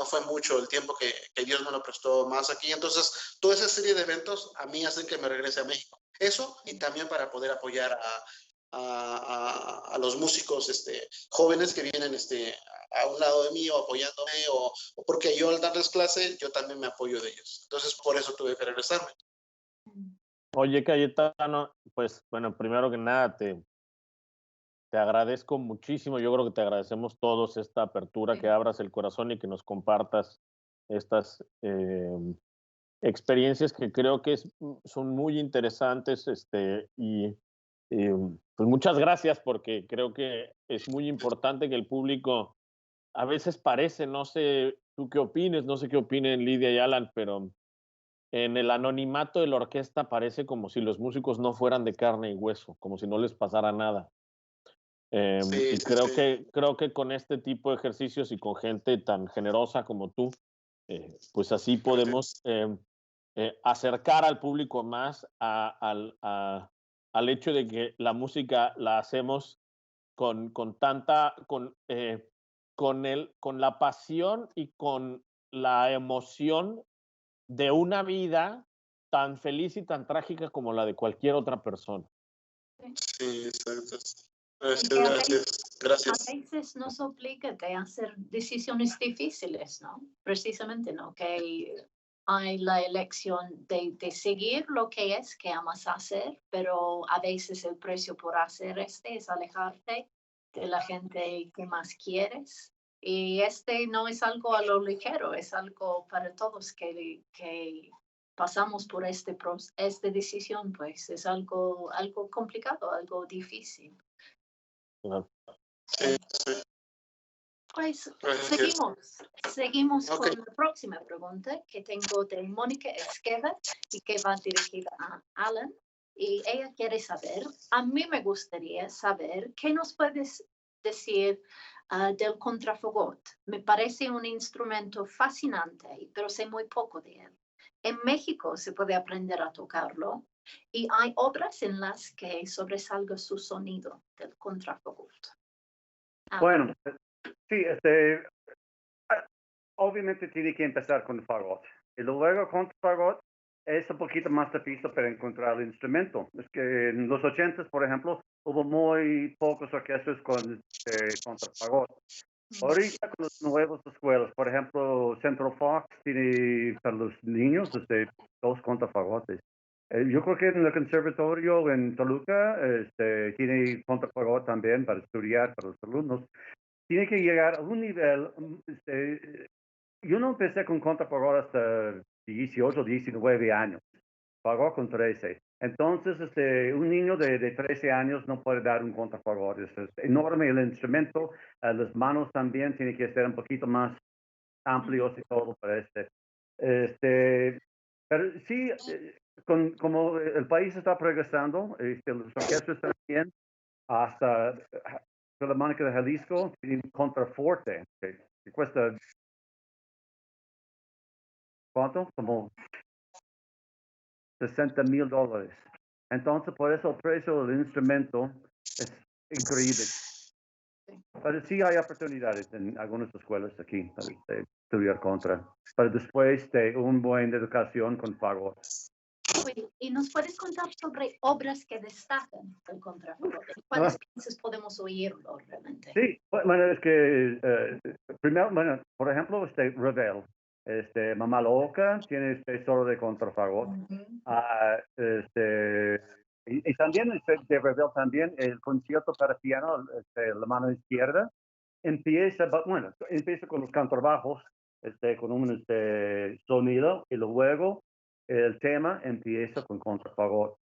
fue mucho el tiempo que Dios me lo prestó más aquí. Entonces, toda esa serie de eventos a mí hacen que me regrese a México. Eso, y también para poder apoyar a los músicos jóvenes que vienen a un lado de mí o apoyándome, o porque yo al darles clase, yo también me apoyo de ellos. Entonces, por eso tuve que regresarme. Oye, Cayetano, pues bueno, primero que nada te agradezco muchísimo. Yo creo que te agradecemos todos esta apertura, que abras el corazón y que nos compartas estas experiencias que creo que son muy interesantes. Pues muchas gracias, porque creo que es muy importante que el público, a veces parece, no sé tú qué opines, no sé qué opinen Lidia y Alan, pero en el anonimato de la orquesta parece como si los músicos no fueran de carne y hueso, como si no les pasara nada. Sí, Y sí, creo sí. que con este tipo de ejercicios y con gente tan generosa como tú, pues así podemos acercar al público más al hecho de que la música la hacemos con tanta, con la pasión y con la emoción de una vida tan feliz y tan trágica como la de cualquier otra persona. Sí, exacto. Y Gracias, que gracias, a gracias. veces nos obliga de hacer decisiones difíciles, ¿no? Precisamente, ¿no? Que hay la elección de seguir lo que es que amas hacer, pero a veces el precio por hacer es alejarte de la gente que más quieres. Y no es algo a lo ligero, es algo para todos que pasamos por esta decisión, pues es algo complicado, algo difícil. Claro. Sí, sí. Pues Gracias. seguimos Ok. con la próxima pregunta que tengo de Mónica Esqueda y que va dirigida a Alan. Y ella quiere saber, a mí me gustaría saber, ¿qué nos puedes decir del contrafagot? Me parece un instrumento fascinante, pero sé muy poco de él. En México se puede aprender a tocarlo y hay obras en las que sobresalga su sonido del contrafagot. Bueno, sí, obviamente tiene que empezar con el fagot. Y luego con el fagot es un poquito más difícil para encontrar el instrumento. Es que en los 80, por ejemplo, hubo muy pocos orquestas con contrafagot. Ahorita con las nuevas escuelas, por ejemplo, Central Fox tiene para los niños 2 contrafagotes. Yo creo que en el conservatorio en Toluca tiene contrafagot también para estudiar para los alumnos. Tiene que llegar a un nivel, yo no empecé con contrafagot hasta 18, 19 años, pagó con 13. Entonces, un niño de 13 años no puede dar un contrafagot. Es enorme el instrumento, las manos también tienen que ser un poquito más amplios y todo para pero sí, como el país está progresando, los orquestas también, hasta Filarmónica de Jalisco tiene un contraforte que cuesta, ¿cuánto? Como $60,000. Entonces, por eso el precio del instrumento es increíble. Pero sí hay oportunidades en algunas escuelas aquí para estudiar contra. Pero después de una buena educación con fagot. ¿Y nos puedes contar sobre obras que destacan del contrafagot? ¿Cuáles piezas podemos oírlo realmente? Sí, bueno, es que primero, bueno, por ejemplo, Ravel, Mamá Loca tiene solo de contrafagot. Y también de Ravel también el concierto para piano, la mano izquierda, empieza con los contrabajos, con un sonido, y luego el tema empieza con contrafagot.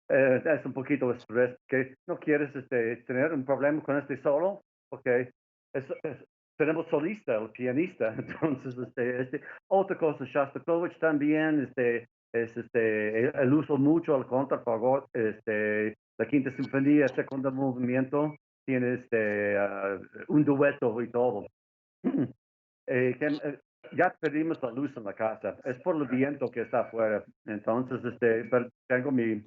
Es un poquito de estrés, que no quieres tener un problema con solo, porque tenemos solista, el pianista. Entonces, otra cosa, Shostakovich también, el uso mucho al contrafagot, la Quinta Sinfonía, segundo movimiento, tiene un dueto y todo. Ya perdimos la luz en la casa, es por el viento que está afuera. Entonces, pero tengo mi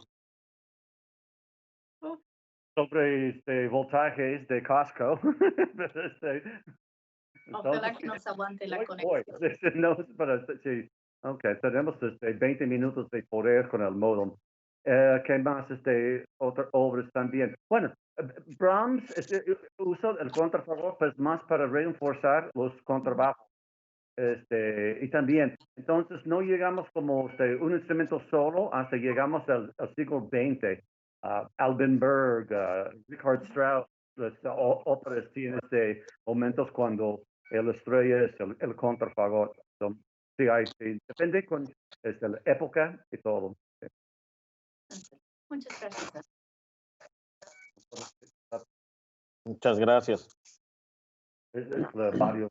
sobre voltajes de Costco. Ojalá Entonces, que nos aguante la voy. conexión. No, sí. Ok, tenemos 20 minutos de poder con el modem. ¿Qué más? Otras obras también. Bueno, Brahms usa el contrafagot pues más para reforzar los contrabajos. Y también, entonces no llegamos como un instrumento solo hasta llegamos al siglo XX. Alvin Berg, Richard Strauss, las óperas tienen momentos cuando el estrella es el contrafagot. Sí, depende con la época y todo. Muchas gracias. Muchas gracias. Varios.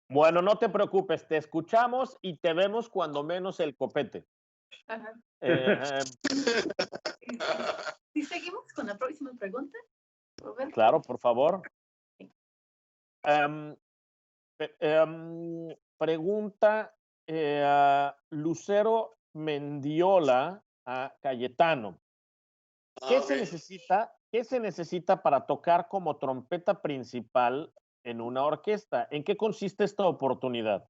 Bueno, no te preocupes, te escuchamos y te vemos cuando menos el copete. Ajá. Eh, ¿Y seguimos con la próxima pregunta, Roberto? claro, por favor. Pregunta Lucero Mendiola a Cayetano. ¿Qué se necesita para tocar como trompeta principal en una orquesta? ¿En qué consiste esta oportunidad?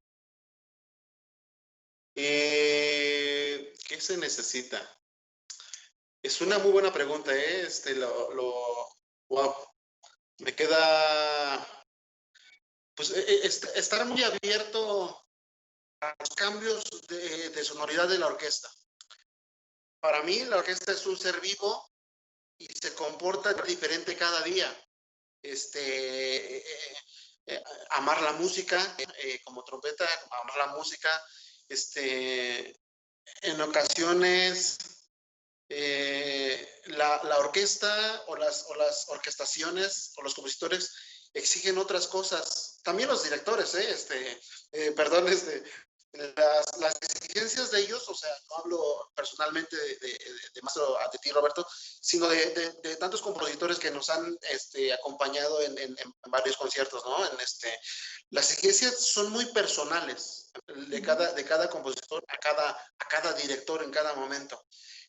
¿Qué se necesita? Es una muy buena pregunta, ¿eh? Wow. Me queda, pues, estar muy abierto a los cambios de sonoridad de la orquesta. Para mí, la orquesta es un ser vivo y se comporta diferente cada día. Amar la música, como trompeta, amar la música, en ocasiones la orquesta o las orquestaciones o los compositores exigen otras cosas. También los directores, perdón, las exigencias de ellos, o sea, no hablo personalmente de ti, Roberto, sino de tantos compositores que nos han acompañado en varios conciertos, ¿no? Las exigencias son muy personales de cada compositor a cada director en cada momento.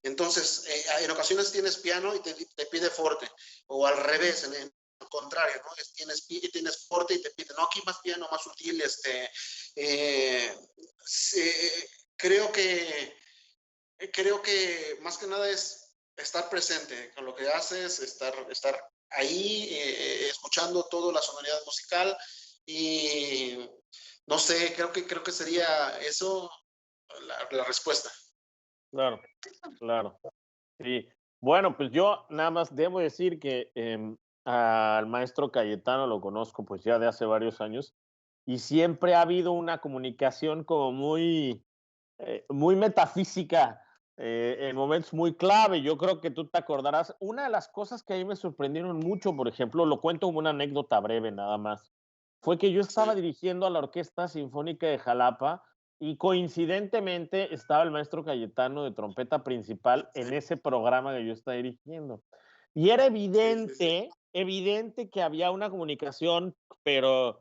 Entonces, en ocasiones tienes piano y te pide forte, o al revés, en el contrario, ¿no? Tienes forte y te pide, no, aquí más piano, más sutil, creo que más que nada es estar presente con lo que haces, estar ahí, escuchando toda la sonoridad musical y no sé, creo que sería eso la respuesta. Claro, claro. Sí. Bueno, pues yo nada más debo decir que al maestro Cayetano lo conozco pues ya de hace varios años y siempre ha habido una comunicación como muy metafísica en momentos muy clave. Yo creo que tú te acordarás. Una de las cosas que a mí me sorprendieron mucho, por ejemplo, lo cuento como una anécdota breve nada más, fue que yo estaba dirigiendo a la Orquesta Sinfónica de Jalapa y coincidentemente estaba el maestro Cayetano de trompeta principal en ese programa que yo estaba dirigiendo. Y era evidente que había una comunicación, pero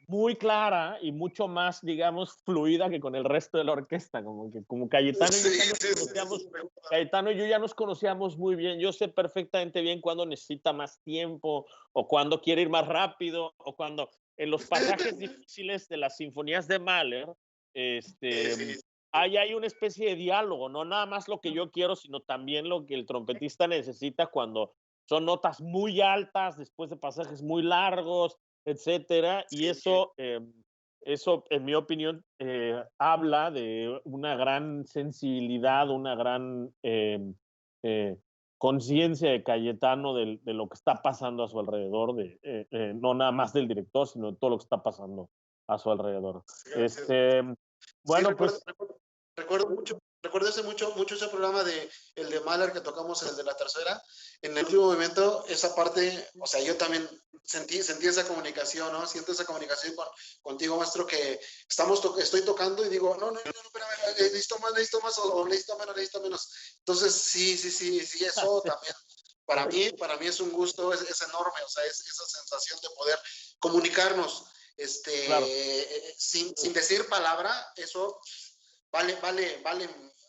muy clara y mucho más, digamos, fluida que con el resto de la orquesta, como Cayetano y yo ya nos conocíamos, Cayetano y yo ya nos conocíamos muy bien. Yo sé perfectamente bien cuándo necesita más tiempo o cuándo quiere ir más rápido o cuando en los pasajes difíciles de las sinfonías de Mahler, hay una especie de diálogo, no nada más lo que yo quiero, sino también lo que el trompetista necesita cuando son notas muy altas, después de pasajes muy largos, etcétera, y eso, en mi opinión, habla de una gran sensibilidad, una gran conciencia de Cayetano de lo que está pasando a su alrededor, no nada más del director, sino de todo lo que está pasando a su alrededor. Sí, Bueno, recuerdo, pues recuerdo mucho recuerdo hace mucho ese programa el de Mahler que tocamos, el de la tercera. En el último movimiento, esa parte, o sea, yo también sentí esa comunicación, ¿no? Siento esa comunicación contigo, maestro, que estoy tocando y digo, no, espérame, necesito más, o necesito menos. Entonces, sí, eso también. Para mí es un gusto, es enorme, o sea, es esa sensación de poder comunicarnos, Claro, sin decir palabra, eso vale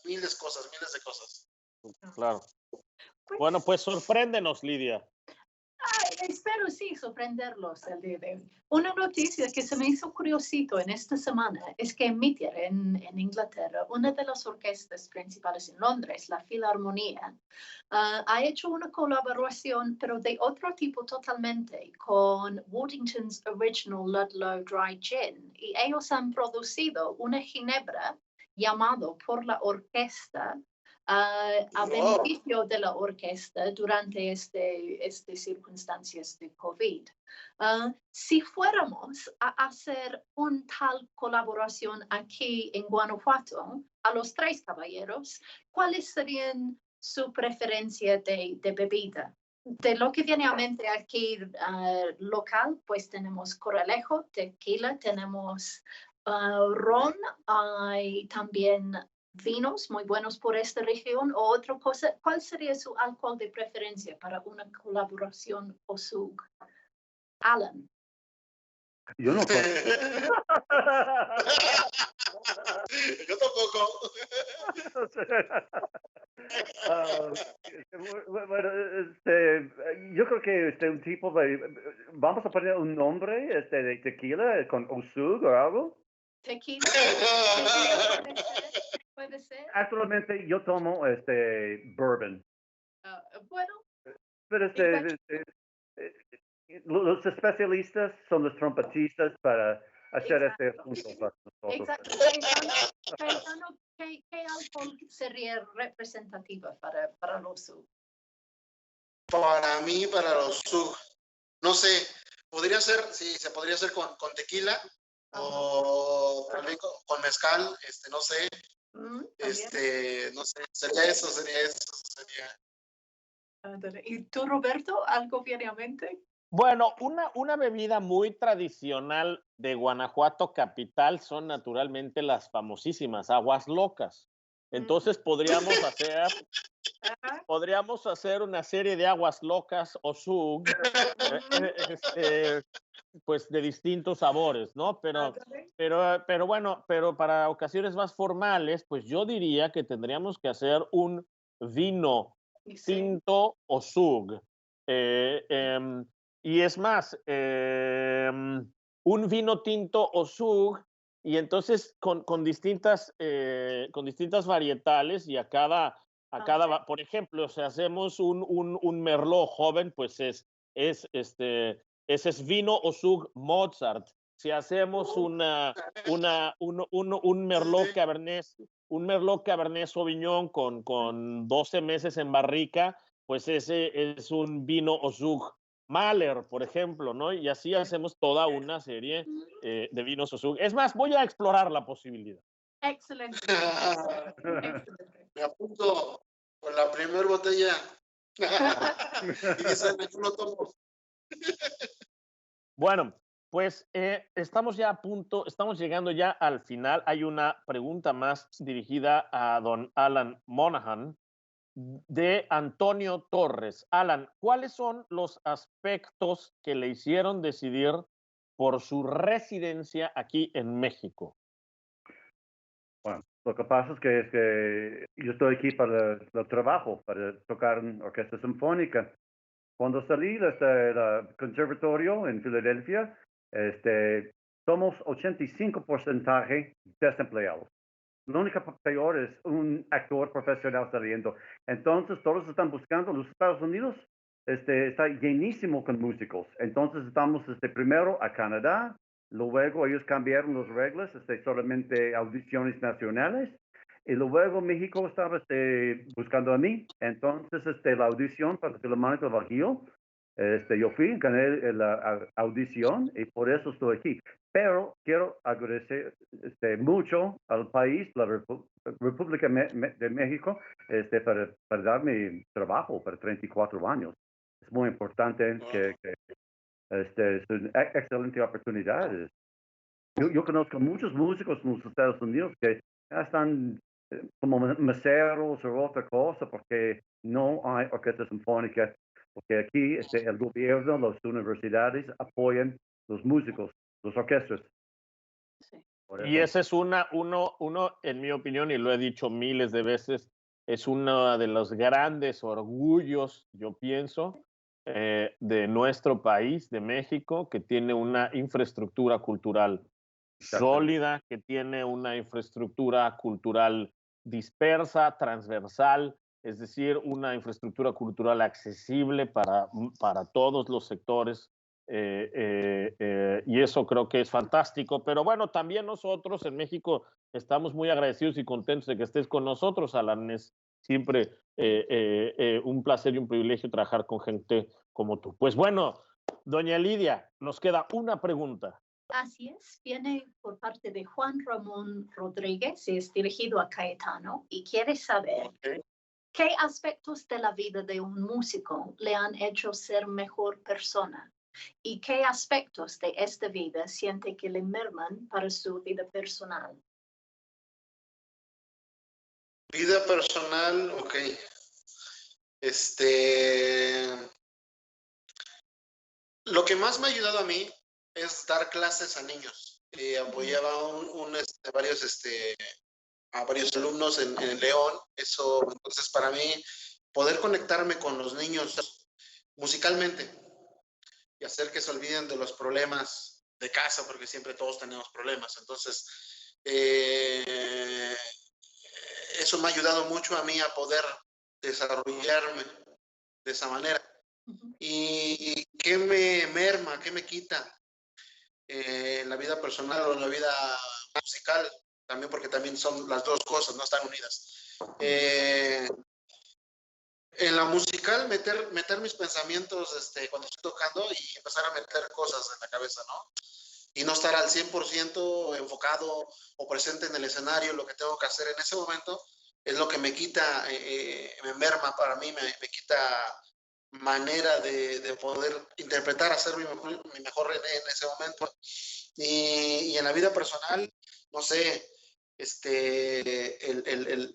miles de cosas. claro. Pues, Bueno, pues sorpréndenos, Lidia. espero sí sorprenderlos el día de hoy. Una noticia que se me hizo curiosito en esta semana es que Meteor en Inglaterra, una de las orquestas principales en Londres, la Filarmonía, ha hecho una colaboración, pero de otro tipo totalmente, con Waddington's Original Ludlow Dry Gin. Y ellos han producido una ginebra llamado por la orquesta a beneficio de la orquesta durante este circunstancias de COVID. Si fuéramos a hacer una tal colaboración aquí en Guanajuato, a los tres caballeros, ¿cuáles serían su preferencia de bebida? De lo que viene a mente aquí local, pues tenemos coralejo, tequila, tenemos ron, hay también vinos muy buenos por esta región o otra cosa. ¿Cuál sería su alcohol de preferencia para una colaboración OSUG? Alan. Yo no tomo. Yo tampoco. Bueno, yo creo que un tipo de... Vamos a poner un nombre de tequila con Osug o algo. Tequila. Puede ser. Actualmente yo tomo bourbon. Bueno. Pero los especialistas son los trompetistas para hacer Exacto. este asunto para nosotros. Exacto. ¿Qué alcohol sería representativa para los OSUG? Para mí, para los sub, no sé, podría ser, sí, se podría hacer con tequila o también con mezcal, no sé, no sé, sería eso. ¿Y tú, Roberto, algo viene a mente? Bueno, una bebida muy tradicional de Guanajuato capital son naturalmente las famosísimas aguas locas. Entonces podríamos hacer una serie de aguas locas o SUG, pues de distintos sabores, ¿no? Pero bueno, pero para ocasiones más formales, pues yo diría que tendríamos que hacer un vino tinto o SUG. Y es más, un vino tinto o SUG, y entonces con distintas varietales, y a cada, por ejemplo, si hacemos un Merlot joven, pues ese es vino o SUG Mozart. Si hacemos un Merlot Cabernet, Sauvignon con 12 meses en barrica, pues ese es un vino o SUG Mahler, por ejemplo, ¿no? Y así hacemos toda una serie de vinos OSUG. Es más, voy a explorar la posibilidad. Excelente. Me apunto con la primera botella. Y dicen, yo lo tomo. Bueno, pues estamos ya a punto, estamos llegando ya al final. Hay una pregunta más dirigida a don Alan Monahan, de Antonio Torres. Alan, ¿cuáles son los aspectos que le hicieron decidir por su residencia aquí en México? Bueno, lo que pasa es que yo estoy aquí para el trabajo, para tocar en orquesta sinfónica. Cuando salí del conservatorio en Filadelfia, somos 85% desempleados. Lo único peor es un actor profesional saliendo. Entonces, todos están buscando. Los Estados Unidos está llenísimo con músicos. Entonces, estamos primero a Canadá. Luego, ellos cambiaron las reglas, solamente audiciones nacionales. Y luego, México estaba buscando a mí. Entonces, la audición para el Filarmónica del Bajío Yo fui, gané la audición y por eso estoy aquí. Pero quiero agradecer mucho al país, la República de México, para darme trabajo para 34 años. Es muy importante que es una excelente oportunidad. Yo conozco muchos músicos en los Estados Unidos que ya están como meseros o otra cosa porque no hay orquesta sinfónica, porque aquí el gobierno, las universidades apoyan los músicos, las orquestas. Sí. Por Y eso. ese es uno, en mi opinión, y lo he dicho miles de veces, es uno de los grandes orgullos, yo pienso, de nuestro país, de México, que tiene una infraestructura cultural Exactamente. sólida, que tiene una infraestructura cultural dispersa, transversal, es decir, una infraestructura cultural accesible para todos los sectores. Y eso creo que es fantástico. Pero bueno, también nosotros en México estamos muy agradecidos y contentos de que estés con nosotros, Alan. Es siempre un placer y un privilegio trabajar con gente como tú. Pues bueno, doña Lidia, nos queda una pregunta. Así es, viene por parte de Juan Ramón Rodríguez, es dirigido a Cayetano y quiere saber Ok. qué aspectos de la vida de un músico le han hecho ser mejor persona y qué aspectos de esta vida siente que le merman para su vida personal. Vida personal, ok. Lo que más me ha ayudado a mí es dar clases a niños. Apoyaba a varios alumnos en León. Eso, entonces, para mí, poder conectarme con los niños musicalmente y hacer que se olviden de los problemas de casa, porque siempre todos tenemos problemas. Entonces, eso me ha ayudado mucho a mí a poder desarrollarme de esa manera. ¿Y qué me merma, qué me quita en la vida personal o en la vida musical? También porque también son las dos cosas, no están unidas. En la musical, meter mis pensamientos cuando estoy tocando y empezar a meter cosas en la cabeza, ¿no? Y no estar al 100% enfocado o presente en el escenario, lo que tengo que hacer en ese momento, es lo que me quita, me merma para mí, me quita manera de poder interpretar, hacer mi mejor René en ese momento. Y en la vida personal, no sé,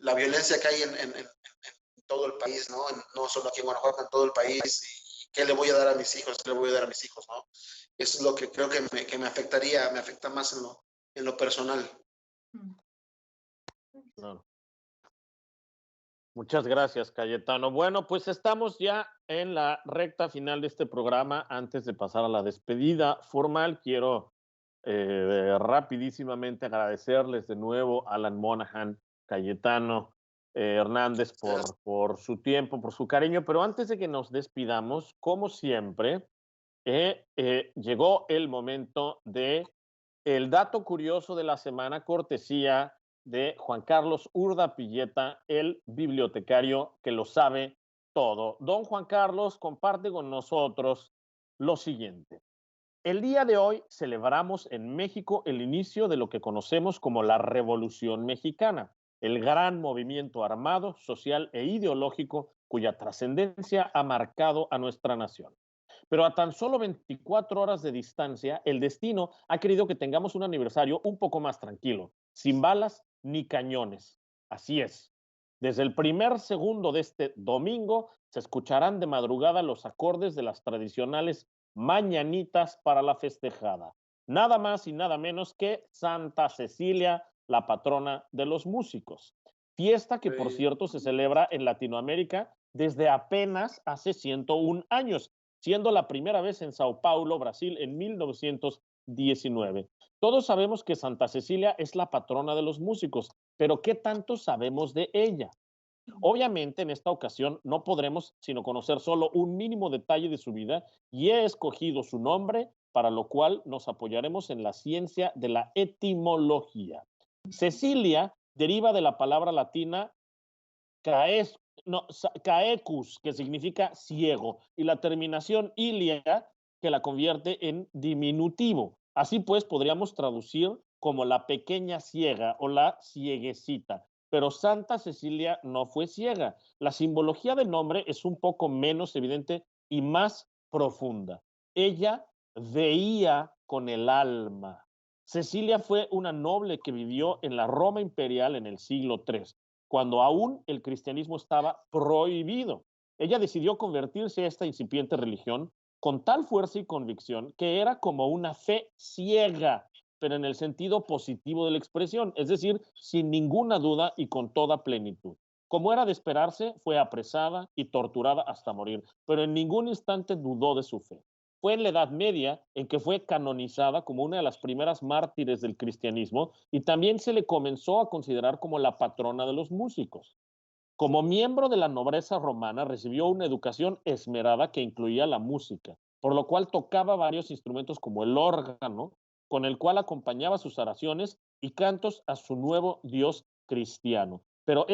la violencia que hay en todo el país, ¿no? No solo aquí en Guanajuato, en todo el país. Y qué le voy a dar a mis hijos, qué le voy a dar a mis hijos, ¿no? Eso es lo que creo que me afectaría, me afecta más en lo personal. Claro. Muchas gracias, Cayetano. Bueno, pues estamos ya en la recta final de este programa. Antes de pasar a la despedida formal, quiero rapidísimamente agradecerles de nuevo a Alan Monahan, Cayetano Hernández por su tiempo, por su cariño. Pero antes de que nos despidamos, como siempre, llegó el momento de el dato curioso de la semana, cortesía de Juan Carlos Urda Pilleta, el bibliotecario que lo sabe todo. Don Juan Carlos comparte con nosotros lo siguiente. El día de hoy celebramos en México el inicio de lo que conocemos como la Revolución Mexicana, el gran movimiento armado, social e ideológico cuya trascendencia ha marcado a nuestra nación. Pero a tan solo 24 horas de distancia, el destino ha querido que tengamos un aniversario un poco más tranquilo, sin balas ni cañones. Así es. Desde el primer segundo de este domingo se escucharán de madrugada los acordes de las tradicionales mañanitas para la festejada. Nada más y nada menos que Santa Cecilia, la patrona de los músicos. Fiesta que, por cierto, se celebra en Latinoamérica desde apenas hace 101 años, siendo la primera vez en Sao Paulo, Brasil, en 1919. Todos sabemos que Santa Cecilia es la patrona de los músicos, pero ¿qué tanto sabemos de ella? Obviamente, en esta ocasión no podremos sino conocer solo un mínimo detalle de su vida y he escogido su nombre, para lo cual nos apoyaremos en la ciencia de la etimología. Cecilia deriva de la palabra latina No, caecus, que significa ciego, y la terminación ilia, que la convierte en diminutivo. Así pues, podríamos traducir como la pequeña ciega o la cieguecita. Pero Santa Cecilia no fue ciega. La simbología del nombre es un poco menos evidente y más profunda. Ella veía con el alma. Cecilia fue una noble que vivió en la Roma imperial en el siglo III, cuando aún el cristianismo estaba prohibido. Ella decidió convertirse a esta incipiente religión con tal fuerza y convicción que era como una fe ciega, pero en el sentido positivo de la expresión, es decir, sin ninguna duda y con toda plenitud. Como era de esperarse, fue apresada y torturada hasta morir, pero en ningún instante dudó de su fe. Fue en la Edad Media en que fue canonizada como una de las primeras mártires del cristianismo y también se le comenzó a considerar como la patrona de los músicos. Como miembro de la nobleza romana, recibió una educación esmerada que incluía la música, por lo cual tocaba varios instrumentos como el órgano, con el cual acompañaba sus oraciones y cantos a su nuevo Dios cristiano. Pero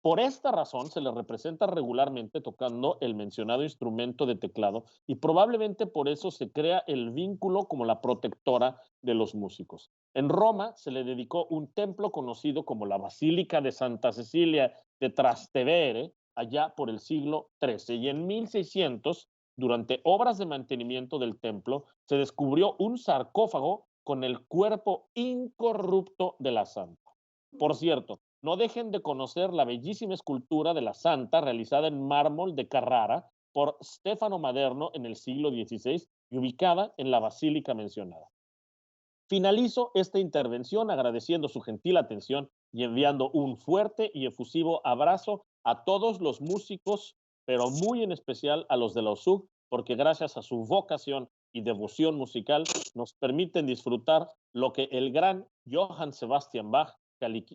por esta razón se le representa regularmente tocando el mencionado instrumento de teclado y probablemente por eso se crea el vínculo como la protectora de los músicos. En Roma se le dedicó un templo conocido como la Basílica de Santa Cecilia de Trastevere, allá por el siglo XIII. Y en 1600, durante obras de mantenimiento del templo, se descubrió un sarcófago con el cuerpo incorrupto de la santa. Por cierto, no dejen de conocer la bellísima escultura de la santa realizada en mármol de Carrara por Stefano Maderno en el siglo XVI y ubicada en la basílica mencionada. Finalizo esta intervención agradeciendo su gentil atención y enviando un fuerte y efusivo abrazo a todos los músicos, pero muy en especial a los de la OSUG, porque gracias a su vocación y devoción musical nos permiten disfrutar lo que el gran Johann Sebastian Bach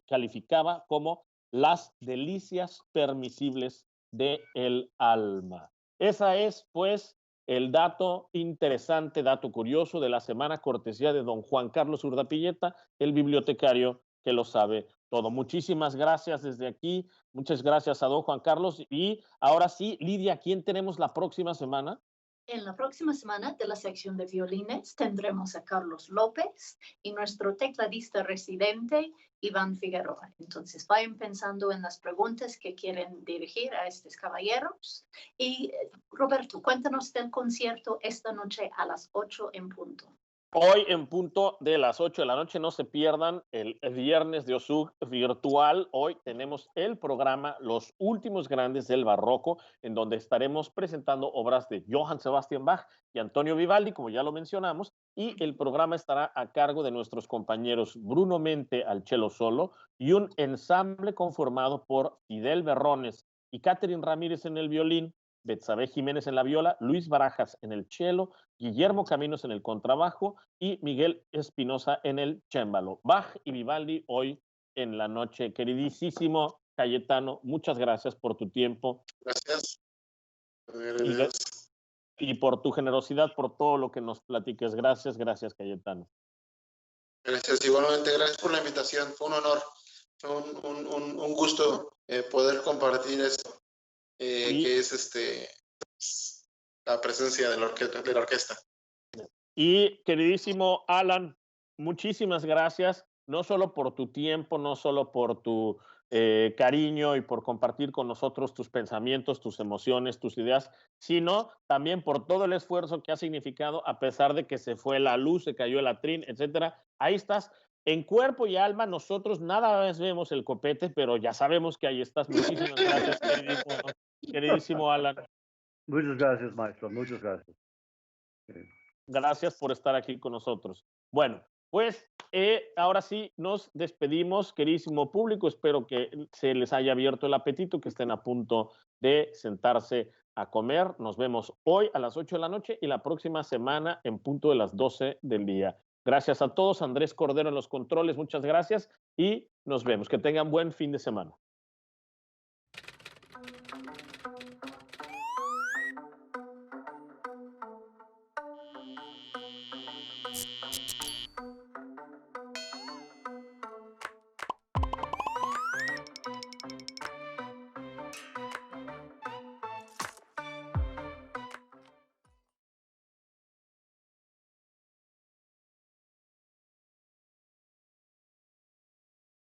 calificaba como las delicias permisibles del alma. Esa es, pues, el dato interesante, dato curioso de la semana, cortesía de don Juan Carlos Urdapilleta, el bibliotecario que lo sabe todo. Muchísimas gracias desde aquí, muchas gracias a don Juan Carlos. Y ahora sí, Lidia, ¿quién tenemos la próxima semana? En la próxima semana de la sección de violines tendremos a Carlos López y nuestro tecladista residente, Iván Figueroa. Entonces vayan pensando en las preguntas que quieren dirigir a estos caballeros. Y Roberto, cuéntanos del concierto esta noche a las 8 en punto. Hoy en punto de las 8 de la noche, no se pierdan el viernes de OSUG virtual. Hoy tenemos el programa Los Últimos Grandes del Barroco, en donde estaremos presentando obras de Johann Sebastian Bach y Antonio Vivaldi, como ya lo mencionamos, y el programa estará a cargo de nuestros compañeros Bruno Mente al cello solo y un ensamble conformado por Fidel Berrones y Catherine Ramírez en el violín, Betsabe Jiménez en la viola, Luis Barajas en el cello, Guillermo Caminos en el contrabajo y Miguel Espinosa en el chémbalo. Bach y Vivaldi hoy en la noche. Queridísimo Cayetano, muchas gracias por tu tiempo. Gracias. Y por tu generosidad, por todo lo que nos platiques. Gracias, gracias, Cayetano. Gracias, igualmente, gracias por la invitación. Fue un honor, fue un gusto poder compartir esto, que es la presencia de la orquesta. Y queridísimo Alan, muchísimas gracias, no solo por tu tiempo, no solo por tu cariño y por compartir con nosotros tus pensamientos, tus emociones, tus ideas, sino también por todo el esfuerzo que ha significado, a pesar de que se fue la luz, se cayó el atrín, etcétera. Ahí estás, en cuerpo y alma. Nosotros nada más vemos el copete, pero ya sabemos que ahí estás. Muchísimas gracias, queridísimo Alan. Muchas gracias, maestro. Muchas gracias. Gracias por estar aquí con nosotros. Bueno, pues ahora sí nos despedimos, queridísimo público. Espero que se les haya abierto el apetito, que estén a punto de sentarse a comer. Nos vemos hoy a las 8 de la noche y la próxima semana en punto de las 12 del día. Gracias a todos. Andrés Cordero en los controles, muchas gracias y nos vemos. Que tengan buen fin de semana.